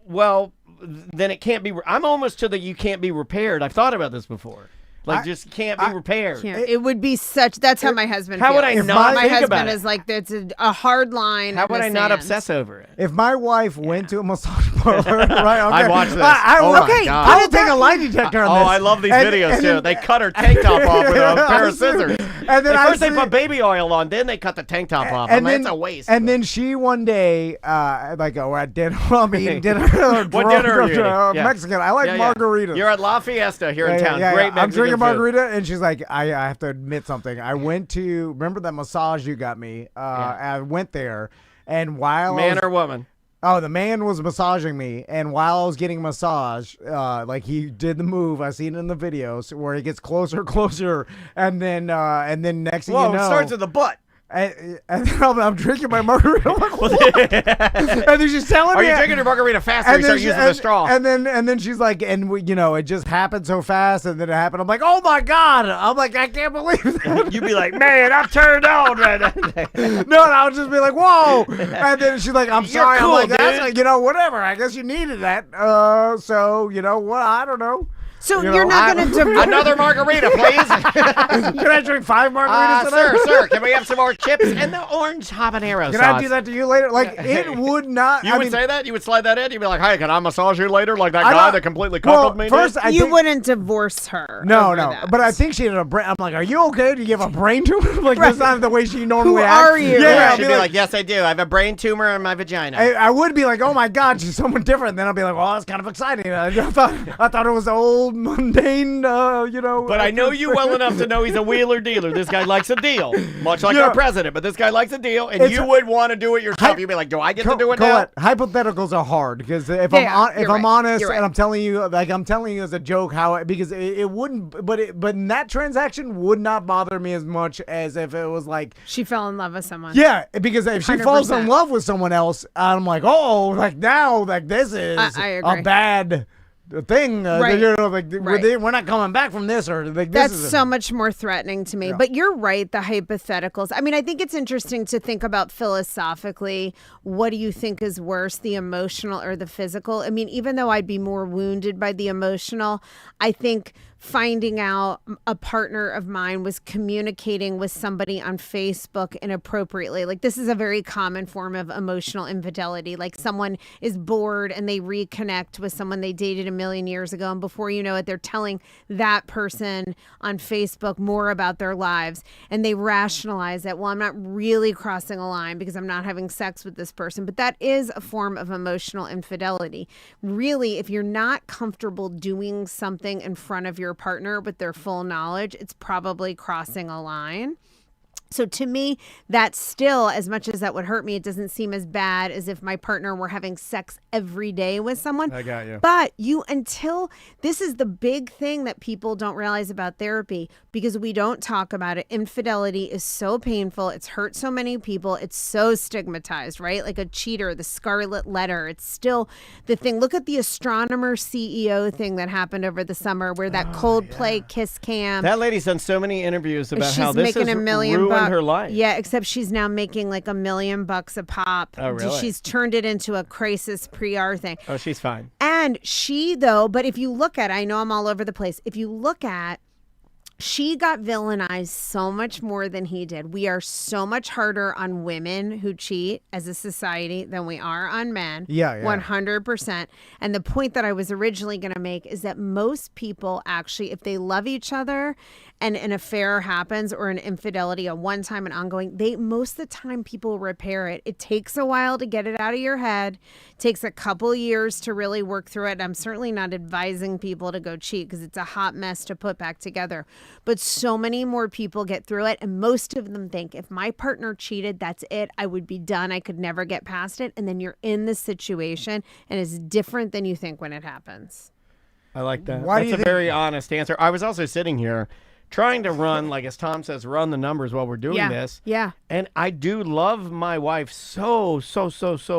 Speaker 1: well, then it can't be. I'm almost to the you can't be repaired. I've thought about this before. Like, just can't be repaired.
Speaker 3: It would be such. That's how my husband.
Speaker 1: How
Speaker 3: feels.
Speaker 1: would I not
Speaker 3: My
Speaker 1: think
Speaker 3: husband
Speaker 1: about it?
Speaker 3: is like that's a hard line.
Speaker 1: How
Speaker 3: in
Speaker 1: would
Speaker 3: the
Speaker 1: I not
Speaker 3: sand.
Speaker 1: obsess over it?
Speaker 2: If my wife went to a massage parlor, right? Okay.
Speaker 1: I'd watch this.
Speaker 2: I
Speaker 1: Oh
Speaker 2: will,
Speaker 1: my God.
Speaker 2: I will take a lie detector on this.
Speaker 1: I love these
Speaker 2: And-
Speaker 1: videos
Speaker 2: and
Speaker 1: too.
Speaker 2: then-
Speaker 1: They cut her tank top off with a pair of scissors.
Speaker 2: And then
Speaker 1: At
Speaker 2: I
Speaker 1: first they
Speaker 2: see-
Speaker 1: put baby oil on, then they cut the tank top off.
Speaker 2: and then
Speaker 1: That's a waste.
Speaker 2: And then she one day, we're at dinner. I'm eating dinner.
Speaker 1: What dinner are you eating? Yeah.
Speaker 2: Mexican. I like margaritas.
Speaker 1: You're at La Fiesta here in town.
Speaker 2: Yeah,
Speaker 1: Great
Speaker 2: I'm
Speaker 1: Mexican
Speaker 2: drinking
Speaker 1: food.
Speaker 2: margarita, and she's like, I have to admit something. I went to, remember that massage you got me? I went there, and while
Speaker 1: Man or woman?
Speaker 2: Oh, the man was massaging me, and while I was getting massage, like he did the move. I seen it in the videos where he gets closer, and then next thing you know,
Speaker 1: It starts with the butt.
Speaker 2: And then I'm drinking my margarita. And then she's telling
Speaker 1: Are
Speaker 2: me,
Speaker 1: you drinking your margarita fast or you start using the straw?
Speaker 2: And then she's like, it just happened so fast, and then it happened. I'm like, oh my God! I'm like, I can't believe that.
Speaker 1: You'd be like, man, I'm turned on right now.
Speaker 2: No, and I would just be like, whoa! And then she's like, I'm sorry.
Speaker 1: cool,
Speaker 2: I'm like, that's
Speaker 1: dude.
Speaker 2: whatever. I guess you needed that. So you know what? I don't know.
Speaker 3: So
Speaker 2: You
Speaker 3: you're
Speaker 2: know,
Speaker 3: not going to divorce.
Speaker 1: Another margarita, please.
Speaker 2: Can I drink 5 margaritas tonight?
Speaker 1: sir, can we have some more chips and the orange habanero
Speaker 2: Can
Speaker 1: sauce?
Speaker 2: I do that to you later? Like, it would not.
Speaker 1: You
Speaker 2: I
Speaker 1: would
Speaker 2: mean,
Speaker 1: say that? You would slide that in? You'd be like, hey, can I massage you later? Like that
Speaker 2: I
Speaker 1: guy
Speaker 2: don't-
Speaker 1: that completely
Speaker 2: well,
Speaker 1: cuckolded me?
Speaker 2: first,
Speaker 1: did?
Speaker 2: I
Speaker 3: You
Speaker 2: think,
Speaker 3: wouldn't divorce her.
Speaker 2: No,
Speaker 3: over
Speaker 2: no.
Speaker 3: that.
Speaker 2: But I think she had a brain. I'm like, are you okay? Do you have a brain tumor? Like, that's not the way she normally
Speaker 3: Who
Speaker 2: acts.
Speaker 3: are you?
Speaker 2: Yeah, I'll
Speaker 1: She'd be like, yes, I do. I have a brain tumor in my vagina.
Speaker 2: I would be like, oh my God, she's someone different. Then I'll be like, well, that's kind of exciting. I thought it was old, mundane,
Speaker 1: But I know you well enough to know he's a wheeler dealer. This guy likes a deal, much like
Speaker 2: Yeah.
Speaker 1: our president. But this guy likes a deal, and
Speaker 2: It's
Speaker 1: you
Speaker 2: a-
Speaker 1: would want to do it yourself. You'd be like, do I get to do it now?
Speaker 2: Colette, hypotheticals are hard because if
Speaker 3: Yeah,
Speaker 2: I'm
Speaker 3: you're right.
Speaker 2: honest,
Speaker 3: You're right.
Speaker 2: and I'm telling you as a joke how because it wouldn't, but in that transaction would not bother me as much as if it was like.
Speaker 3: She fell in love with someone.
Speaker 2: Yeah, because if she falls in
Speaker 3: 100%.
Speaker 2: love with someone else, I'm like, oh, like now, like this is
Speaker 3: I agree.
Speaker 2: a bad thing.
Speaker 3: Right.
Speaker 2: We're not coming back from this, or like this
Speaker 3: That's
Speaker 2: is
Speaker 3: so much more threatening to me.
Speaker 2: Yeah.
Speaker 3: But you're right, the hypotheticals. I mean, I think it's interesting to think about philosophically, what do you think is worse, the emotional or the physical? I mean, even though I'd be more wounded by the emotional, I think finding out a partner of mine was communicating with somebody on Facebook inappropriately. Like, this is a very common form of emotional infidelity. Like, someone is bored and they reconnect with someone they dated a million years ago, and before you know it, they're telling that person on Facebook more about their lives, and they rationalize that, well, I'm not really crossing a line because I'm not having sex with this person. But that is a form of emotional infidelity. Really, if you're not comfortable doing something in front of your partner with their full knowledge, it's probably crossing a line. So to me, that's still, as much as that would hurt me, it doesn't seem as bad as if my partner were having sex every day with someone.
Speaker 1: I got you.
Speaker 3: But this is the big thing that people don't realize about therapy, because we don't talk about it. Infidelity is so painful. It's hurt so many people. It's so stigmatized, right? Like a cheater, the scarlet letter. It's still the thing. Look at the astronomer CEO thing that happened over the summer where that Coldplay kiss cam.
Speaker 1: That lady's done so many interviews about
Speaker 3: She's
Speaker 1: how this
Speaker 3: making
Speaker 1: has
Speaker 3: $1 million
Speaker 1: ruined
Speaker 3: bucks.
Speaker 1: her life.
Speaker 3: Yeah, except she's now making like $1 million a pop.
Speaker 1: Oh, really?
Speaker 3: She's turned it into a crisis PR thing.
Speaker 1: Oh, she's fine.
Speaker 3: And she, though, but if you look at, I know I'm all over the place. If you look at, she got villainized so much more than he did. We are so much harder on women who cheat as a society than we are on men.
Speaker 2: Yeah.
Speaker 3: 100%. And the point that I was originally going to make is that most people actually, if they love each other and an affair happens or an infidelity, a one-time and ongoing, most of the time people repair it. It takes a while to get it out of your head. It takes a couple years to really work through it. And I'm certainly not advising people to go cheat because it's a hot mess to put back together. But so many more people get through it. And most of them think, if my partner cheated, that's it. I would be done. I could never get past it. And then you're in the situation, and it's different than you think when it happens.
Speaker 1: I like that.
Speaker 2: Why do
Speaker 1: That's
Speaker 2: you
Speaker 1: a
Speaker 2: think-
Speaker 1: very honest answer. I was also sitting here trying to run, like as Tom says, run the numbers while we're doing this.
Speaker 3: Yeah.
Speaker 1: And I do love my wife so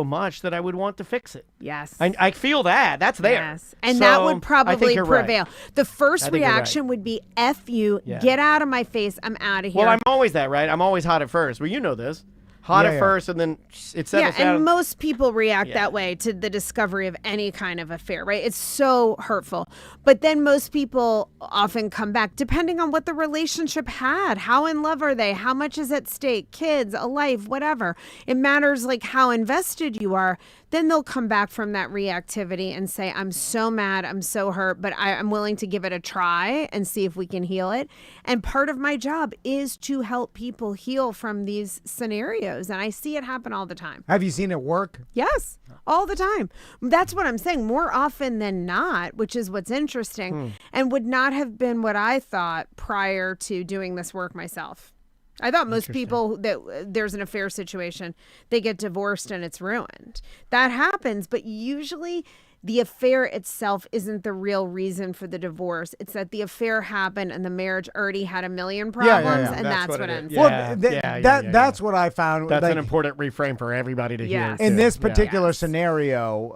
Speaker 1: much that I would want to fix it.
Speaker 3: Yes.
Speaker 1: I feel that. That's there.
Speaker 3: Yes. And
Speaker 1: So,
Speaker 3: that would
Speaker 1: I think
Speaker 3: probably
Speaker 1: you're right.
Speaker 3: prevail. The first
Speaker 1: think you're right.
Speaker 3: reaction would be, F you,
Speaker 1: Yeah.
Speaker 3: get out of my face, I'm out of here.
Speaker 1: Well, I'm always that, right? I'm always hot at first. Well, you know this. hot
Speaker 2: Yeah,
Speaker 1: at
Speaker 2: yeah.
Speaker 1: first, and then it
Speaker 3: Yeah,
Speaker 1: settles down.
Speaker 3: and most people react
Speaker 1: Yeah.
Speaker 3: that way to the discovery of any kind of affair, right? It's so hurtful. But then most people often come back, depending on what the relationship had. How in love are they? How much is at stake? Kids, a life, whatever. It matters like how invested you are. Then they'll come back from that reactivity and say, I'm so mad, I'm so hurt, but I'm willing to give it a try and see if we can heal it. And part of my job is to help people heal from these scenarios. And I see it happen all the time.
Speaker 2: Have you seen it work?
Speaker 3: Yes, all the time. That's what I'm saying. More often than not, which is what's interesting and would not have been what I thought prior to doing this work myself. I thought most people that there's an affair situation, they get divorced and it's ruined. That happens, but usually the affair itself isn't the real reason for the divorce. It's that the affair happened and the marriage already had a million problems,
Speaker 2: yeah.
Speaker 3: and
Speaker 1: That's
Speaker 3: that's
Speaker 1: what
Speaker 3: what
Speaker 1: it
Speaker 3: ends
Speaker 1: is.
Speaker 3: up.
Speaker 1: Yeah.
Speaker 2: Well, that's what I found.
Speaker 1: That's
Speaker 2: like,
Speaker 1: an important reframe for everybody to
Speaker 3: Yes.
Speaker 1: hear.
Speaker 2: in
Speaker 1: too.
Speaker 2: this
Speaker 1: Yeah.
Speaker 2: particular scenario,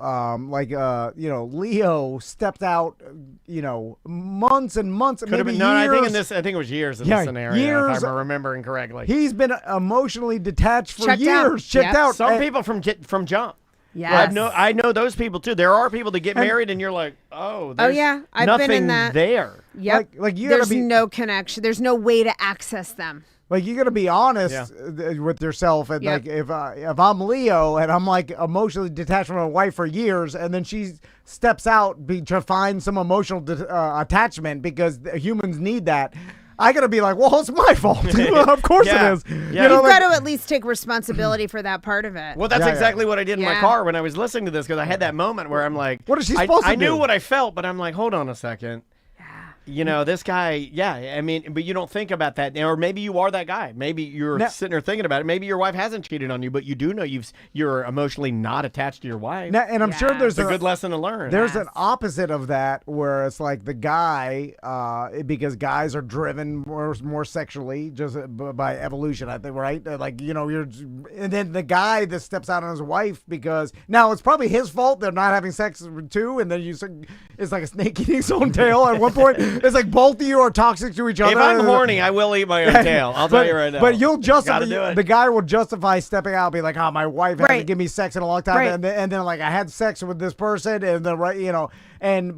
Speaker 2: Leo stepped out, months and months,
Speaker 1: Could have
Speaker 2: maybe
Speaker 1: been, no, I think
Speaker 2: years.
Speaker 1: I think it was years in
Speaker 2: Yeah,
Speaker 1: this scenario,
Speaker 2: years.
Speaker 1: if I'm remembering correctly.
Speaker 2: He's been emotionally detached for
Speaker 3: Checked out.
Speaker 2: years, checked
Speaker 3: Yep.
Speaker 2: out.
Speaker 1: Some
Speaker 2: and-
Speaker 1: people from jump.
Speaker 3: Yes.
Speaker 1: I know those people too. There are people that get married and you're like, oh, there's
Speaker 3: yeah, I've
Speaker 1: nothing
Speaker 3: been in that.
Speaker 1: there.
Speaker 3: Yep.
Speaker 2: like you gotta
Speaker 3: There's
Speaker 2: be
Speaker 3: no connection. There's no way to access them.
Speaker 2: Like you got to be honest
Speaker 1: Yeah.
Speaker 2: with yourself, and
Speaker 3: Yep.
Speaker 2: like if I'm Leo and I'm like emotionally detached from my wife for years, and then she steps out to find some emotional attachment because humans need that. I gotta be like, well, it's my fault. Of course
Speaker 1: Yeah.
Speaker 2: it is.
Speaker 1: Yeah.
Speaker 2: You know,
Speaker 3: You've
Speaker 2: like-
Speaker 3: got to at least take responsibility for that part of it.
Speaker 1: Well, that's
Speaker 2: Yeah, yeah.
Speaker 1: exactly what I did in my
Speaker 3: Yeah.
Speaker 1: car when I was listening to this, because I had that moment where I'm like,
Speaker 2: What is she supposed to
Speaker 1: I knew
Speaker 2: do?
Speaker 1: what I felt, but I'm like, hold on a second. This guy, I mean, but you don't think about that. Or maybe you are that guy. Maybe you're
Speaker 2: Now-
Speaker 1: sitting there thinking about it. Maybe your wife hasn't cheated on you, but you do know you're emotionally not attached to your wife.
Speaker 2: Now, and I'm sure
Speaker 3: Yeah.
Speaker 2: there's
Speaker 1: It's a good lesson to learn.
Speaker 2: There's
Speaker 3: Yes.
Speaker 2: an opposite of that where it's like the guy, because guys are driven more sexually just by evolution, I think, right? Like, and then the guy that steps out on his wife because now it's probably his fault they're not having sex too, and then it's like a snake eating its own tail at one point. It's like both of you are toxic to each other.
Speaker 1: If I'm horny, I will eat my own tail. I'll tell you right now.
Speaker 2: But you'll justify
Speaker 1: Gotta do it.
Speaker 2: the guy will justify stepping out, and be like, "Oh, my wife hasn't
Speaker 3: Right.
Speaker 2: given me sex in a long time,"
Speaker 3: Right.
Speaker 2: and then like I had sex with this person, and then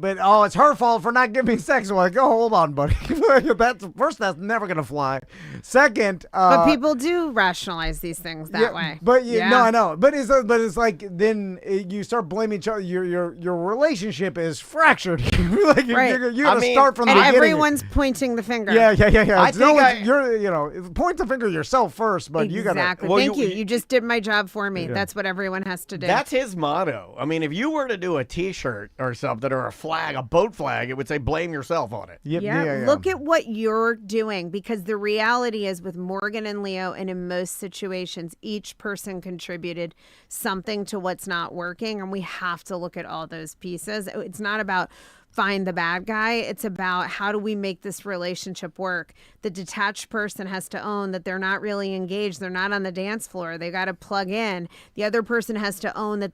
Speaker 2: but it's her fault for not giving me sex. I'm like, oh, hold on, buddy. That's never gonna fly. Second,
Speaker 3: But people do rationalize these things that way.
Speaker 2: But
Speaker 3: Yeah.
Speaker 2: no, I know. But it's like then you start blaming each other. Your relationship is fractured. Like
Speaker 3: Right.
Speaker 2: you got to
Speaker 1: I mean,
Speaker 2: start from the
Speaker 3: And
Speaker 2: beginning.
Speaker 3: everyone's pointing the finger.
Speaker 2: Yeah.
Speaker 1: I
Speaker 2: It's no
Speaker 1: think
Speaker 2: one's- you're point the finger yourself first, but you gotta.
Speaker 3: Exactly.
Speaker 1: Well,
Speaker 3: Thank
Speaker 1: you-
Speaker 3: you. You just did my job for me. That's what everyone has to do.
Speaker 1: That's his motto. I mean, if you were to do a T-shirt or something or a boat flag, it would say "Blame yourself" on it.
Speaker 3: Yeah, look at what you're doing, because the reality is with Morgan and Leo, and in most situations, each person contributed something to what's not working, and we have to look at all those pieces. It's not about find the bad guy. It's about how do we make this relationship work. The detached person has to own that they're not really engaged. They're not on the dance floor. They got to plug in. The other person has to own that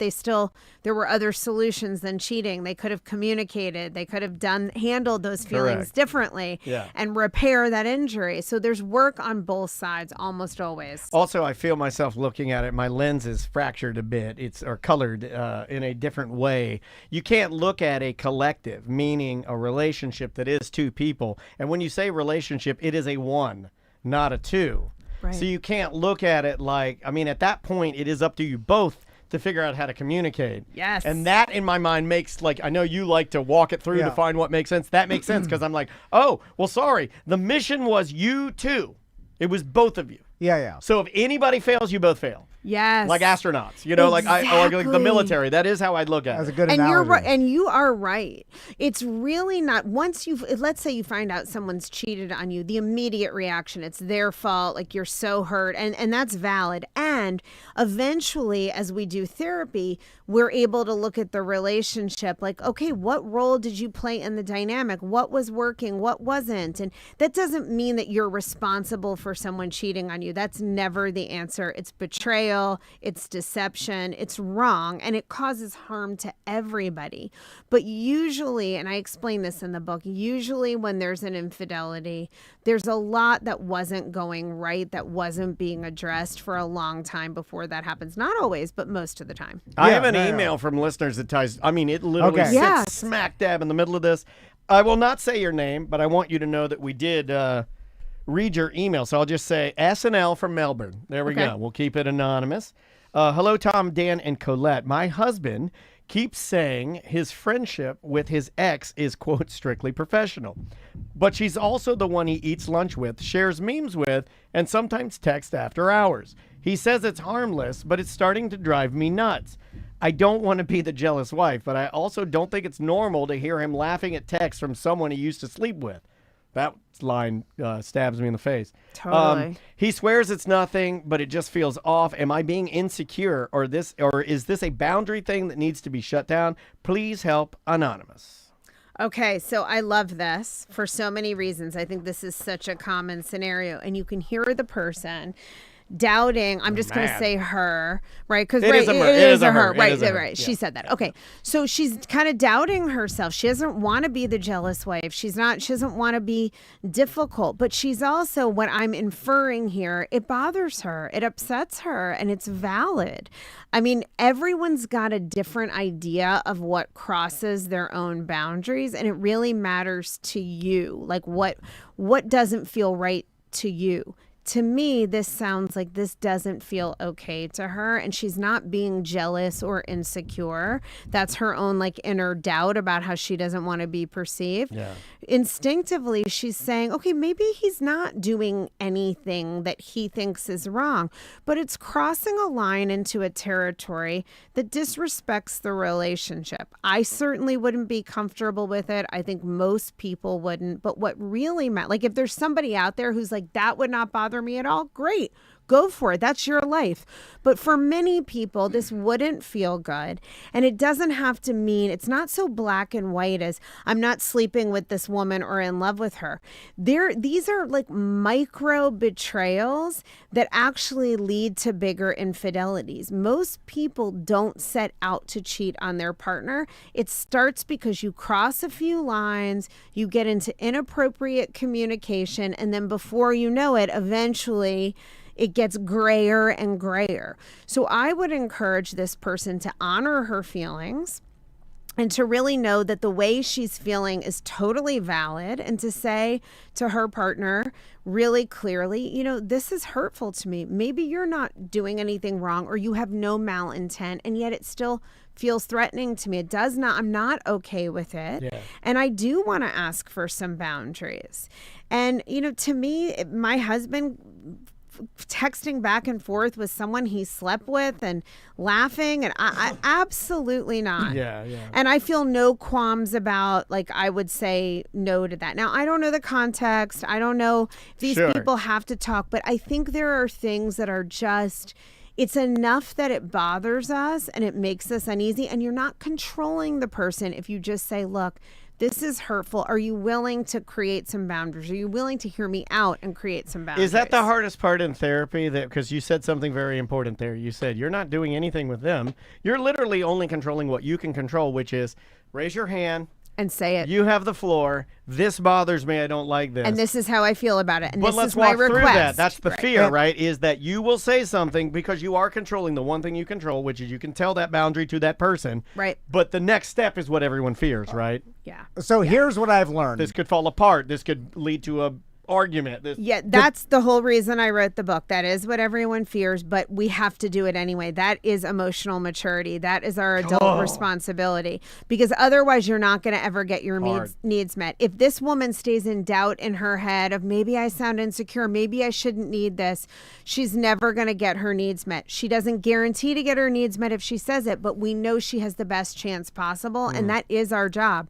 Speaker 3: there were other solutions than cheating. They could have communicated. They could have handled those feelings
Speaker 1: Correct.
Speaker 3: differently
Speaker 1: Yeah.
Speaker 3: and repair that injury. So there's work on both sides almost always.
Speaker 1: Also, I feel myself looking at it. My lens is fractured a bit. Or colored in a different way. You can't look at a collective, meaning a relationship that is two people. And when you say relationship, it is a one, not a two.
Speaker 3: Right.
Speaker 1: So you can't look at it like, at that point, it is up to you both to figure out how to communicate.
Speaker 3: Yes.
Speaker 1: And that, in my mind, makes, I know you like to walk it through
Speaker 2: Yeah.
Speaker 1: to find what makes sense. That makes sense because I'm like, oh, well, sorry. The mission was you two. It was both of you.
Speaker 2: Yeah.
Speaker 1: So if anybody fails, you both fail.
Speaker 3: Yes.
Speaker 1: Like astronauts, like the
Speaker 3: Exactly.
Speaker 1: military. That is how I'd look at
Speaker 2: That's a
Speaker 1: it.
Speaker 2: good
Speaker 3: And
Speaker 2: analogy.
Speaker 3: you're right, and you are right. It's really not, let's say you find out someone's cheated on you, the immediate reaction, it's their fault, like you're so hurt, and that's valid. And eventually, as we do therapy, we're able to look at the relationship like, okay, what role did you play in the dynamic? What was working? What wasn't? And that doesn't mean that you're responsible for someone cheating on you. That's never the answer. It's betrayal. betrayal, it's deception, it's wrong, and it causes harm to everybody. But usually, and I explain this in the book, usually when there's an infidelity, there's a lot that wasn't going right, that wasn't being addressed for a long time before that happens. Not always, but most of the time.
Speaker 1: I have an email from listeners that ties, I mean, it literally sits
Speaker 3: Yes.
Speaker 1: smack dab in the middle of this. I will not say your name, but I want you to know that we did read your email. So I'll just say SNL from Melbourne. There we go. We'll keep it anonymous. Hello, Tom, Dan, and Colette. My husband keeps saying his friendship with his ex is, quote, strictly professional. But she's also the one he eats lunch with, shares memes with, and sometimes texts after hours. He says it's harmless, but it's starting to drive me nuts. I don't want to be the jealous wife, but I also don't think it's normal to hear him laughing at texts from someone he used to sleep with. That line stabs me in the face.
Speaker 3: Totally.
Speaker 1: He swears it's nothing, but it just feels off. Am I being insecure, or is this a boundary thing that needs to be shut down? Please help, Anonymous.
Speaker 3: Okay, so I love this for so many reasons. I think this is such a common scenario, and you can hear the person doubting. I'm just going to say her, right? Because
Speaker 1: It is a her.
Speaker 3: Right,
Speaker 1: It is a her.
Speaker 3: right.
Speaker 1: Yeah.
Speaker 3: She said that. Okay, so she's kind of doubting herself. She doesn't want to be the jealous wife. She doesn't want to be difficult, but she's also, what I'm inferring here, it bothers her. It upsets her, and it's valid. I mean, everyone's got a different idea of what crosses their own boundaries, and it really matters to you. Like what doesn't feel right to you. To me, this sounds like this doesn't feel okay to her, and she's not being jealous or insecure. That's her own like inner doubt about how she doesn't want to be perceived.
Speaker 1: Yeah.
Speaker 3: Instinctively, she's saying, okay, maybe he's not doing anything that he thinks is wrong, but it's crossing a line into a territory that disrespects the relationship. I certainly wouldn't be comfortable with it. I think most people wouldn't. But what really matters, like if there's somebody out there who's like, that would not bother me at all, great. Go for it. That's your life. But for many people, this wouldn't feel good. And it doesn't have to mean, it's not so black and white as I'm not sleeping with this woman or in love with her. These are like micro betrayals that actually lead to bigger infidelities. Most people don't set out to cheat on their partner. It starts because you cross a few lines, you get into inappropriate communication, and then before you know it, eventually it gets grayer and grayer. So I would encourage this person to honor her feelings and to really know that the way she's feeling is totally valid, and to say to her partner really clearly, you know, this is hurtful to me. Maybe you're not doing anything wrong, or you have no malintent, and yet it still feels threatening to me. I'm not okay with it.
Speaker 1: Yeah.
Speaker 3: And I do want to ask for some boundaries. And, you know, to me, my husband texting back and forth with someone he slept with and laughing, and I absolutely not.
Speaker 1: Yeah.
Speaker 3: And I feel no qualms about, like, I would say no to that. Now, I don't know the context. I don't know if these
Speaker 1: Sure.
Speaker 3: people have to talk, but I think there are things that are just, it's enough that it bothers us and it makes us uneasy. And you're not controlling the person if you just say, look, this is hurtful. Are you willing to create some boundaries? Are you willing to hear me out and create some boundaries?
Speaker 1: Is that the hardest part in therapy? That because you said something very important there. You said you're not doing anything with them. You're literally only controlling what you can control, which is raise your hand.
Speaker 3: And say it.
Speaker 1: You have the floor. This bothers me. I don't like this.
Speaker 3: And this is how I feel about it. And
Speaker 1: But
Speaker 3: this
Speaker 1: let's
Speaker 3: is my
Speaker 1: walk through
Speaker 3: request.
Speaker 1: that. That's the
Speaker 3: Right.
Speaker 1: fear, right? Is that you will say something because you are controlling the one thing you control, which is you can tell that boundary to that person.
Speaker 3: Right.
Speaker 1: But the next step is what everyone fears, right?
Speaker 3: Yeah.
Speaker 2: So here's what I've learned.
Speaker 1: This could fall apart. This could lead to a argument.
Speaker 3: Yeah, that's the whole reason I wrote the book. That is what everyone fears, but we have to do it anyway. That is emotional maturity. That is our adult responsibility, because otherwise you're not going to ever get your needs met. If this woman stays in doubt in her head of maybe I sound insecure, maybe I shouldn't need this, she's never going to get her needs met. She doesn't guarantee to get her needs met if she says it, but we know she has the best chance possible, and that is our job.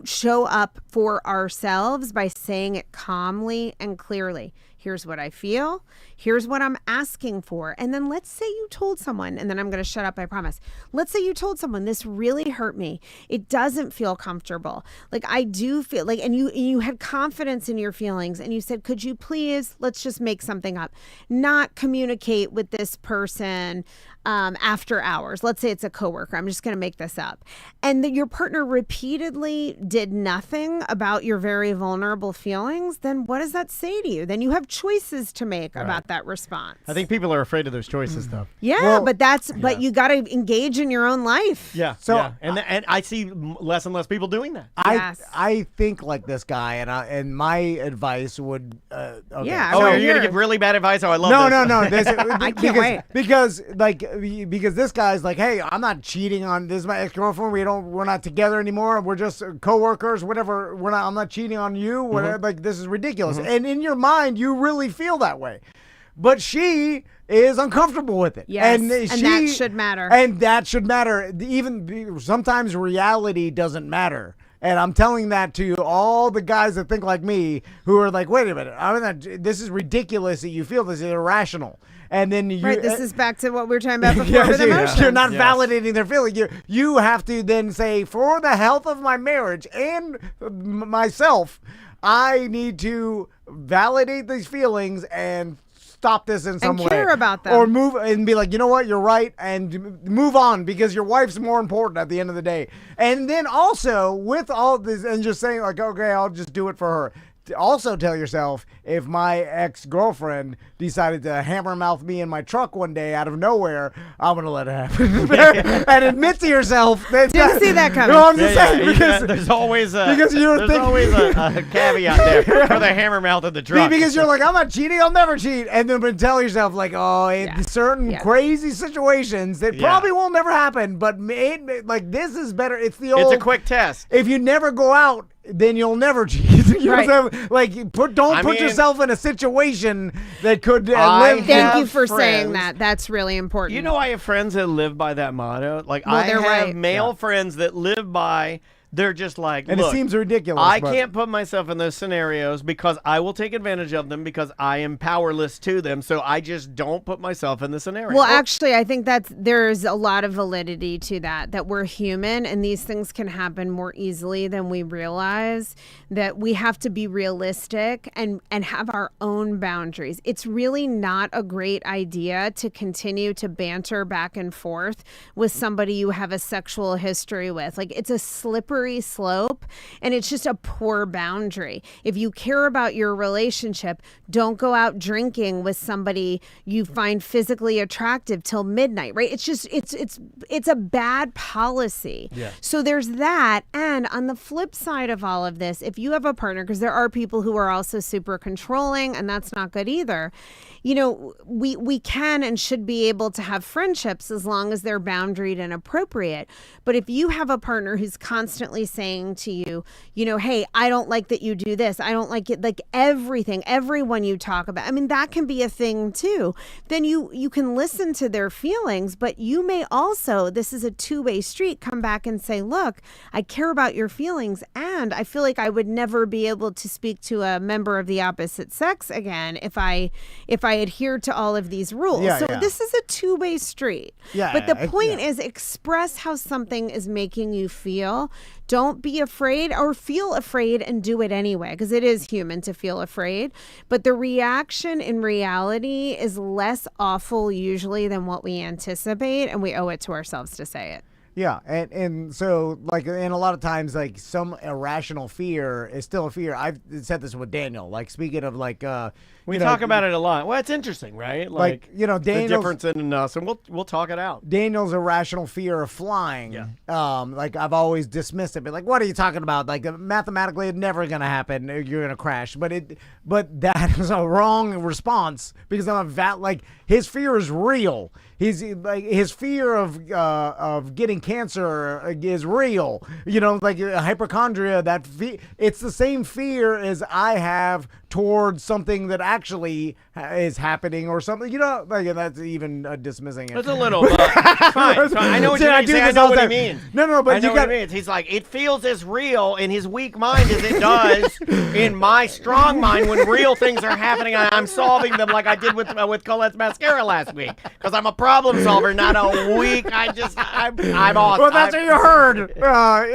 Speaker 3: Show up for ourselves by saying it calmly and clearly. Here's what I feel. Here's what I'm asking for. And then let's say you told someone, and then I'm going to shut up, I promise. Let's say you told someone, this really hurt me. It doesn't feel comfortable. Like I do feel like, and you had confidence in your feelings and you said, could you please, let's just make something up, not communicate with this person after hours. Let's say it's a coworker. I'm just going to make this up. And that your partner repeatedly did nothing about your very vulnerable feelings, then what does that say to you? Then you have choices to make about that response.
Speaker 1: I think people are afraid of those choices, though.
Speaker 3: Yeah,
Speaker 2: Well,
Speaker 3: but you got to engage in your own life.
Speaker 1: Yeah.
Speaker 2: So-
Speaker 1: yeah. And I see less and less people doing that.
Speaker 3: Yes.
Speaker 2: I think like this guy, and my advice would. Okay.
Speaker 3: Yeah,
Speaker 1: Oh,
Speaker 3: No,
Speaker 1: are you gonna
Speaker 3: here.
Speaker 1: give really bad advice? Oh, I love
Speaker 2: No,
Speaker 1: this.
Speaker 2: no, no.
Speaker 3: I can't wait.
Speaker 2: Because this guy's like, hey, I'm not cheating on this. Is my ex-girlfriend. We're not together anymore. We're just coworkers. Whatever. I'm not cheating on you. Whatever. Like this is ridiculous. And in your mind, you really feel that way. But she is uncomfortable with it.
Speaker 3: Yes,
Speaker 2: and
Speaker 3: and that should matter.
Speaker 2: And that should matter. Even sometimes reality doesn't matter. And I'm telling that to all the guys that think like me, who are like, wait a minute, this is ridiculous that you feel this is irrational. And then you,
Speaker 3: Right, this is back to what we were talking about before
Speaker 2: Yes,
Speaker 3: with emotions.
Speaker 2: you're not
Speaker 1: Yes.
Speaker 2: validating their feeling. You have to then say, for the health of my marriage and myself, I need to validate these feelings and stop this in some way.
Speaker 3: care about them.
Speaker 2: Or move and be like, you know what, you're right, and move on because your wife's more important at the end of the day. And then also with all this and just saying like, okay, I'll just do it for her. Also tell yourself, if my ex-girlfriend decided to hammer mouth me in my truck one day out of nowhere, I'm going to let it happen. And admit to yourself that...
Speaker 3: Didn't see that coming.
Speaker 2: No, I'm just saying
Speaker 1: Yeah,
Speaker 2: because...
Speaker 1: there's always a
Speaker 2: because you're
Speaker 1: there's
Speaker 2: thinking-
Speaker 1: always a caveat there for the hammer mouth of the truck.
Speaker 2: Because you're like, I'm not cheating, I'll never cheat. And then tell yourself, like, oh,
Speaker 3: Yeah.
Speaker 2: in certain
Speaker 3: Yeah.
Speaker 2: crazy situations that
Speaker 1: Yeah.
Speaker 2: probably will never happen, but like this is better. It's the old...
Speaker 1: It's a quick test.
Speaker 2: If you never go out, then you'll never cheat. You know
Speaker 3: Right.
Speaker 2: what I'm saying? Like, don't
Speaker 1: I
Speaker 2: put
Speaker 1: mean-
Speaker 2: yourself in a situation that could
Speaker 1: I
Speaker 2: live.
Speaker 3: Thank you
Speaker 1: have
Speaker 3: for saying
Speaker 1: friends-
Speaker 3: that. That's really important.
Speaker 1: You know, I have friends that live by that motto. Like,
Speaker 3: Well,
Speaker 1: I
Speaker 3: they're
Speaker 1: have
Speaker 3: right.
Speaker 1: male friends that live by. They're just like,
Speaker 2: And
Speaker 1: look,
Speaker 2: it seems ridiculous.
Speaker 1: I
Speaker 2: but-
Speaker 1: can't put myself in those scenarios because I will take advantage of them because I am powerless to them. So I just don't put myself in the scenario.
Speaker 3: Well, actually, I think that there's a lot of validity to that we're human and these things can happen more easily than we realize, that we have to be realistic and have our own boundaries. It's really not a great idea to continue to banter back and forth with somebody you have a sexual history with. Like, it's a slippery slope and it's just a poor boundary. If you care about your relationship, don't go out drinking with somebody you find physically attractive till midnight, right? It's just it's a bad policy.
Speaker 1: Yeah.
Speaker 3: So there's that. And on the flip side of all of this, if you have a partner, because there are people who are also super controlling, and that's not good either. You know, we can and should be able to have friendships as long as they're boundaried and appropriate. But if you have a partner who's constantly saying to you, you know, hey, I don't like that you do this. I don't like it. Like everyone you talk about. I mean, that can be a thing too. Then you can listen to their feelings, but you may also, this is a two-way street, come back and say, look, I care about your feelings and I feel like I would never be able to speak to a member of the opposite sex again if I adhere to all of these rules.
Speaker 2: Yeah,
Speaker 3: So
Speaker 2: yeah.
Speaker 3: this is a two-way street.
Speaker 2: Yeah,
Speaker 3: But the
Speaker 2: yeah,
Speaker 3: point
Speaker 2: yeah.
Speaker 3: is, express how something is making you feel. Don't be afraid or feel afraid and do it anyway, because it is human to feel afraid. But the reaction in reality is less awful usually than what we anticipate, and we owe it to ourselves to say it.
Speaker 2: Yeah, and so like, and a lot of times like some irrational fear is still a fear. I've said this with Daniel. Like, speaking of like,
Speaker 1: we talk about it a lot. Well, it's interesting, right?
Speaker 2: Like, you know,
Speaker 1: the
Speaker 2: Daniel's
Speaker 1: difference in us, and we'll talk it out.
Speaker 2: Daniel's irrational fear of flying.
Speaker 1: Yeah.
Speaker 2: Like, I've always dismissed it. But like, what are you talking about? Like, mathematically, it's never gonna happen. You're gonna crash. But that is a wrong response because like his fear is real. He's like, his fear of getting cancer is real. You know, like hypochondria. It's the same fear as I have towards something that actually is happening or something. Like, and that's even dismissing it.
Speaker 1: It's a little, but it's fine. It's fine. I know what
Speaker 2: I
Speaker 1: you're saying. I know what he means.
Speaker 2: No, but
Speaker 1: I know what he means. He's like, it feels as real in his weak mind as it does in my strong mind when real things are happening and I'm solving them like I did with Colette's mascara last week. Because I'm a problem solver, not a weak. I'm awesome.
Speaker 2: Well, that's what you heard.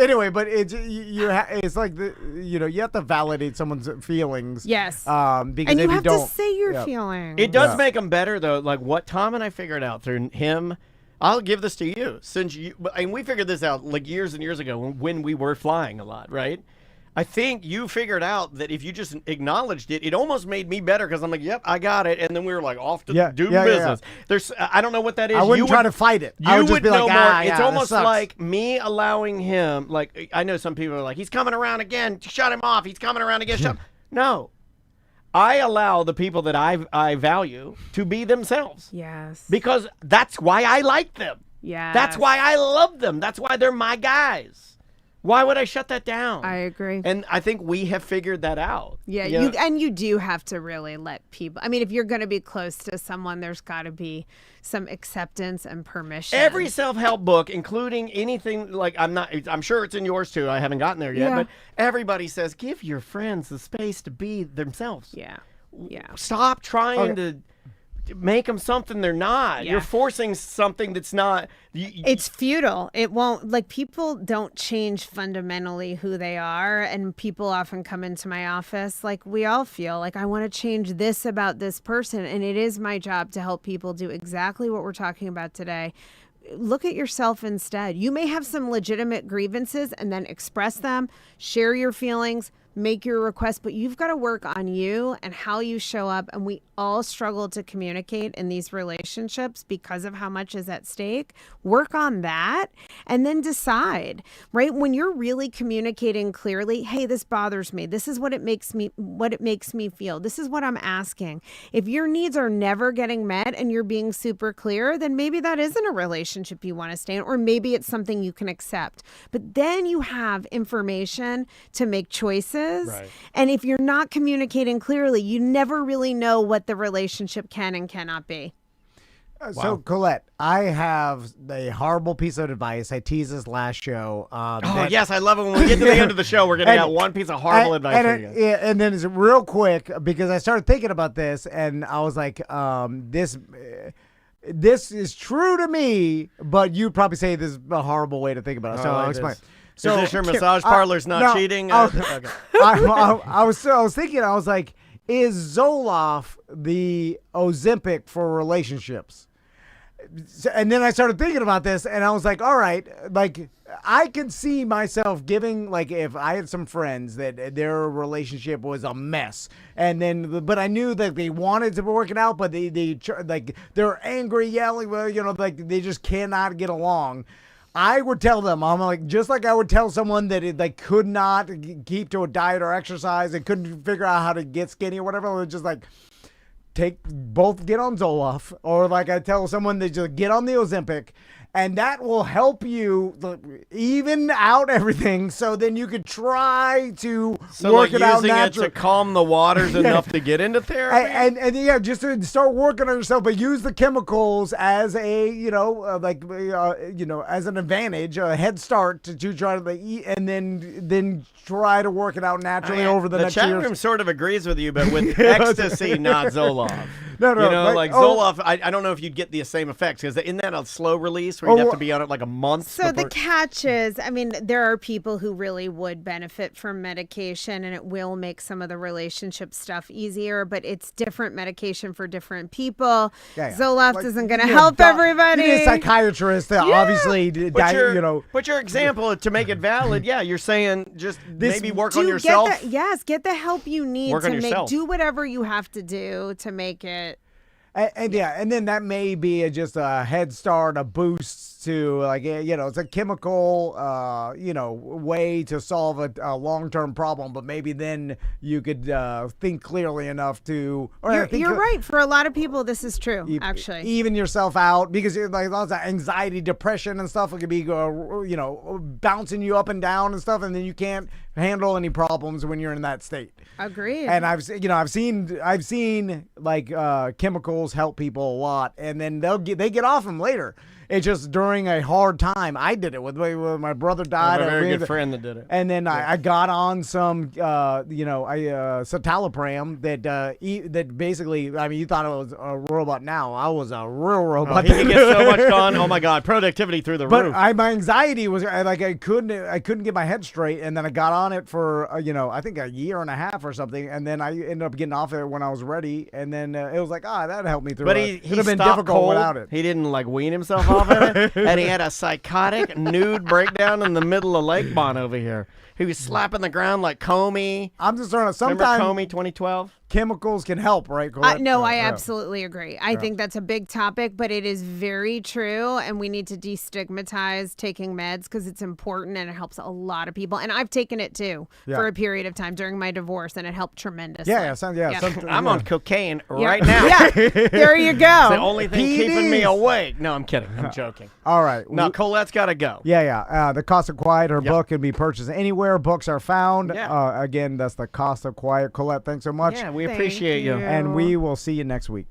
Speaker 2: Anyway, but it's like you have to validate someone's feelings.
Speaker 3: Yes.
Speaker 2: Because
Speaker 3: and you
Speaker 2: if
Speaker 3: have
Speaker 2: you don't,
Speaker 3: to say your feelings.
Speaker 1: It does make them better, though. Like what Tom and I figured out through him. I'll give this to you. And we figured this out like years and years ago when we were flying a lot, right? I think you figured out that if you just acknowledged it, it almost made me better because I'm like, yep, I got it. And then we were like off to do business. There's, I don't know what that is.
Speaker 2: I wouldn't try to fight it. I would just be like,
Speaker 1: it's almost like me allowing him, like, I know some people are like, he's coming around again. Shut him off. He's coming around again. Shut him. No. I allow the people that I value to be themselves.
Speaker 3: Yes.
Speaker 1: Because that's why I like them.
Speaker 3: Yeah.
Speaker 1: That's why I love them. That's why they're my guys. Why would I shut that down?
Speaker 3: I agree.
Speaker 1: And I think we have figured that out.
Speaker 3: Yeah, you do have to really let people. I mean, if you're going to be close to someone, there's got to be some acceptance and permission.
Speaker 1: Every self-help book, including anything like I'm sure it's in yours too. I haven't gotten there yet, but everybody says give your friends the space to be themselves.
Speaker 3: Yeah.
Speaker 1: Stop trying to make them something they're not.
Speaker 3: Yeah.
Speaker 1: You're forcing something that's not.
Speaker 3: It's futile. It won't, like, people don't change fundamentally who they are. And people often come into my office, like we all feel like, I want to change this about this person. And it is my job to help people do exactly what we're talking about today. Look at yourself instead. You may have some legitimate grievances and then express them, share your feelings, make your request, but you've got to work on you and how you show up. And we all struggle to communicate in these relationships because of how much is at stake. Work on that and then decide, right? When you're really communicating clearly, hey, this bothers me. This is what it makes me feel. This is what I'm asking. If your needs are never getting met and you're being super clear, then maybe that isn't a relationship you want to stay in, or maybe it's something you can accept. But then you have information to make choices. Right. And if you're not communicating clearly, you never really know what the relationship can and cannot be.
Speaker 2: So, Colette, I have a horrible piece of advice. I teased this last show.
Speaker 1: Yes, I love it. When we get to the end of the show, we're going to get one piece of horrible advice for you guys.
Speaker 2: And then it's real quick, because I started thinking about this, and I was like, this is true to me, but you'd probably say this is a horrible way to think about it. So I'll explain.
Speaker 1: So is this your massage parlor's not cheating? Okay.
Speaker 2: I was thinking, I was like, is Zoloft the Ozempic for relationships? And then I started thinking about this, and I was like, all right, like, I could see myself giving, like, if I had some friends that their relationship was a mess, and then, but I knew that they wanted to work it out, but they're angry, yelling, like they just cannot get along. I would tell them, I'm like, just like I would tell someone that it could not keep to a diet or exercise and couldn't figure out how to get skinny or whatever. I would just like get on Zoloft, or like I tell someone to just get on the Ozempic, and that will help you even out everything. So then you could try to work it out naturally.
Speaker 1: Using it to calm the waters enough to get into therapy.
Speaker 2: And just to start working on yourself, but use the chemicals as a as an advantage, a head start to try to eat, and then try to work it out naturally over the next year.
Speaker 1: The chat room sort of agrees with you, but with ecstasy, not Zoloft.
Speaker 2: No,
Speaker 1: Zoloft, I don't know if you'd get the same effects, because isn't that a slow release where you'd have to be on it like a month?
Speaker 3: So the catch is, I mean, there are people who really would benefit from medication, and it will make some of the relationship stuff easier, but it's different medication for different people. Zoloft isn't going to help everybody.
Speaker 2: You need a psychiatrist that obviously,
Speaker 1: But your example, to make it valid, you're saying just maybe work on yourself.
Speaker 3: Get the help you need
Speaker 1: to
Speaker 3: do whatever you have to do to make it
Speaker 2: And yeah, and then that may be just a head start, a boost to like, it's a chemical, way to solve a long-term problem. But maybe then you could think clearly enough to.
Speaker 3: You're right. For a lot of people, this is true. Actually,
Speaker 2: even yourself out because like lots of anxiety, depression, and stuff. It could be, bouncing you up and down and stuff, and then you can't handle any problems when you're in that state.
Speaker 3: Agreed.
Speaker 2: And I've seen like chemicals help people a lot, and then they get off them later. It's just during a hard time. I did it with my brother died.
Speaker 1: I have a very good friend that did it.
Speaker 2: And then I got on some, citalopram that basically, I mean, you thought it was a robot. Now I was a real robot.
Speaker 1: He can get so much done. Oh my God, productivity through the roof.
Speaker 2: But my anxiety was like I couldn't get my head straight, and then I got on it for I think a year and a half or something, and then I ended up getting off it when I was ready, and then it was like that helped me through.
Speaker 1: But
Speaker 2: it
Speaker 1: he
Speaker 2: would have been
Speaker 1: stopped
Speaker 2: difficult
Speaker 1: cold.
Speaker 2: without it.
Speaker 1: He didn't like wean himself off of it, and he had a psychotic nude breakdown in the middle of Lake Bon over here. He was slapping the ground like Comey.
Speaker 2: I'm just saying,
Speaker 1: Remember
Speaker 2: sometimes
Speaker 1: Comey 2012?
Speaker 2: chemicals can help, right? Colette?
Speaker 3: No, I absolutely agree. I think that's a big topic, but it is very true, and we need to destigmatize taking meds because it's important and it helps a lot of people. And I've taken it too for a period of time during my divorce, and it helped tremendously.
Speaker 1: I'm on cocaine right now.
Speaker 3: Yeah, there you go.
Speaker 1: It's the only thing keeping me awake. No, I'm kidding. I'm joking.
Speaker 2: All right.
Speaker 1: No, Colette's got to go.
Speaker 2: Yeah. The Cost of Quiet, her book can be purchased anywhere books are found.
Speaker 1: Yeah.
Speaker 2: Again, that's The Cost of Quiet. Colette, thanks so much.
Speaker 1: Yeah, we appreciate you.
Speaker 2: And we will see you next week.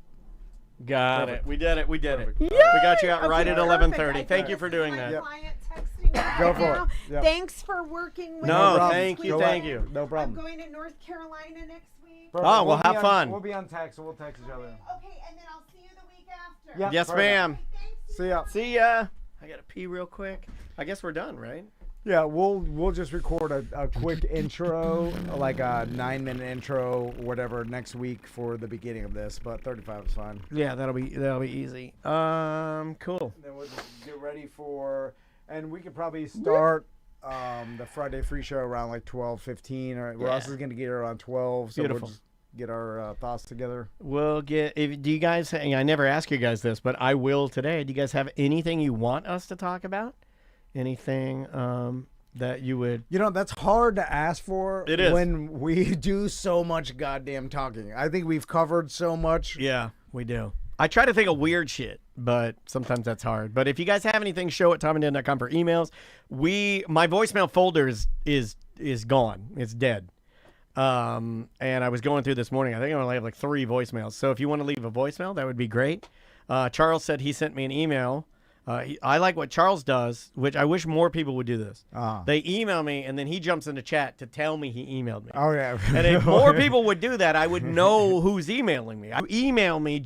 Speaker 1: Got it. We did it. We
Speaker 3: Yay!
Speaker 1: We got you out right at 11:30. Thank you for doing that.
Speaker 3: Client texting me
Speaker 2: Go
Speaker 3: right
Speaker 2: for it.
Speaker 3: now.
Speaker 2: Yep.
Speaker 3: Thanks for working with
Speaker 1: No,
Speaker 3: me.
Speaker 1: thank you. Thank you.
Speaker 2: No
Speaker 3: I'm
Speaker 2: problem.
Speaker 3: going to North Carolina next week.
Speaker 1: Oh, well, have fun.
Speaker 2: We'll be on text, so we'll text each other.
Speaker 3: Okay, and then I'll see you the week after.
Speaker 2: Yep.
Speaker 1: Yes,
Speaker 2: Perfect.
Speaker 1: ma'am.
Speaker 3: Thanks.
Speaker 2: See ya.
Speaker 1: See ya. I got to pee real quick. I guess we're done, right?
Speaker 2: Yeah, we'll just record a quick intro, like a 9-minute intro, whatever, next week for the beginning of this. But 35 is fine.
Speaker 1: Yeah, that'll be easy. Cool.
Speaker 2: Then we'll just get ready for, and we could probably start the Friday free show around like 12:15. Or Ross is gonna get here around 12. So
Speaker 1: Beautiful.
Speaker 2: we'll just get our thoughts together.
Speaker 1: We'll get. Do you guys? I never ask you guys this, but I will today. Do you guys have anything you want us to talk about? Anything that you would?
Speaker 2: That's hard to ask for.
Speaker 1: It is.
Speaker 2: When we do so much goddamn talking. I think we've covered so much.
Speaker 1: Yeah, we do. I try to think of weird shit, but sometimes that's hard. But if you guys have anything, show at TomandDan.com for emails. My voicemail folder is gone. It's dead. And I was going through this morning. I think I only have like 3 voicemails. So if you want to leave a voicemail, that would be great. Charles said he sent me an email. I like what Charles does, which I wish more people would do this. They email me, and then he jumps into chat to tell me he emailed me.
Speaker 2: Oh, yeah.
Speaker 1: And if more people would do that, I would know who's emailing me. Email me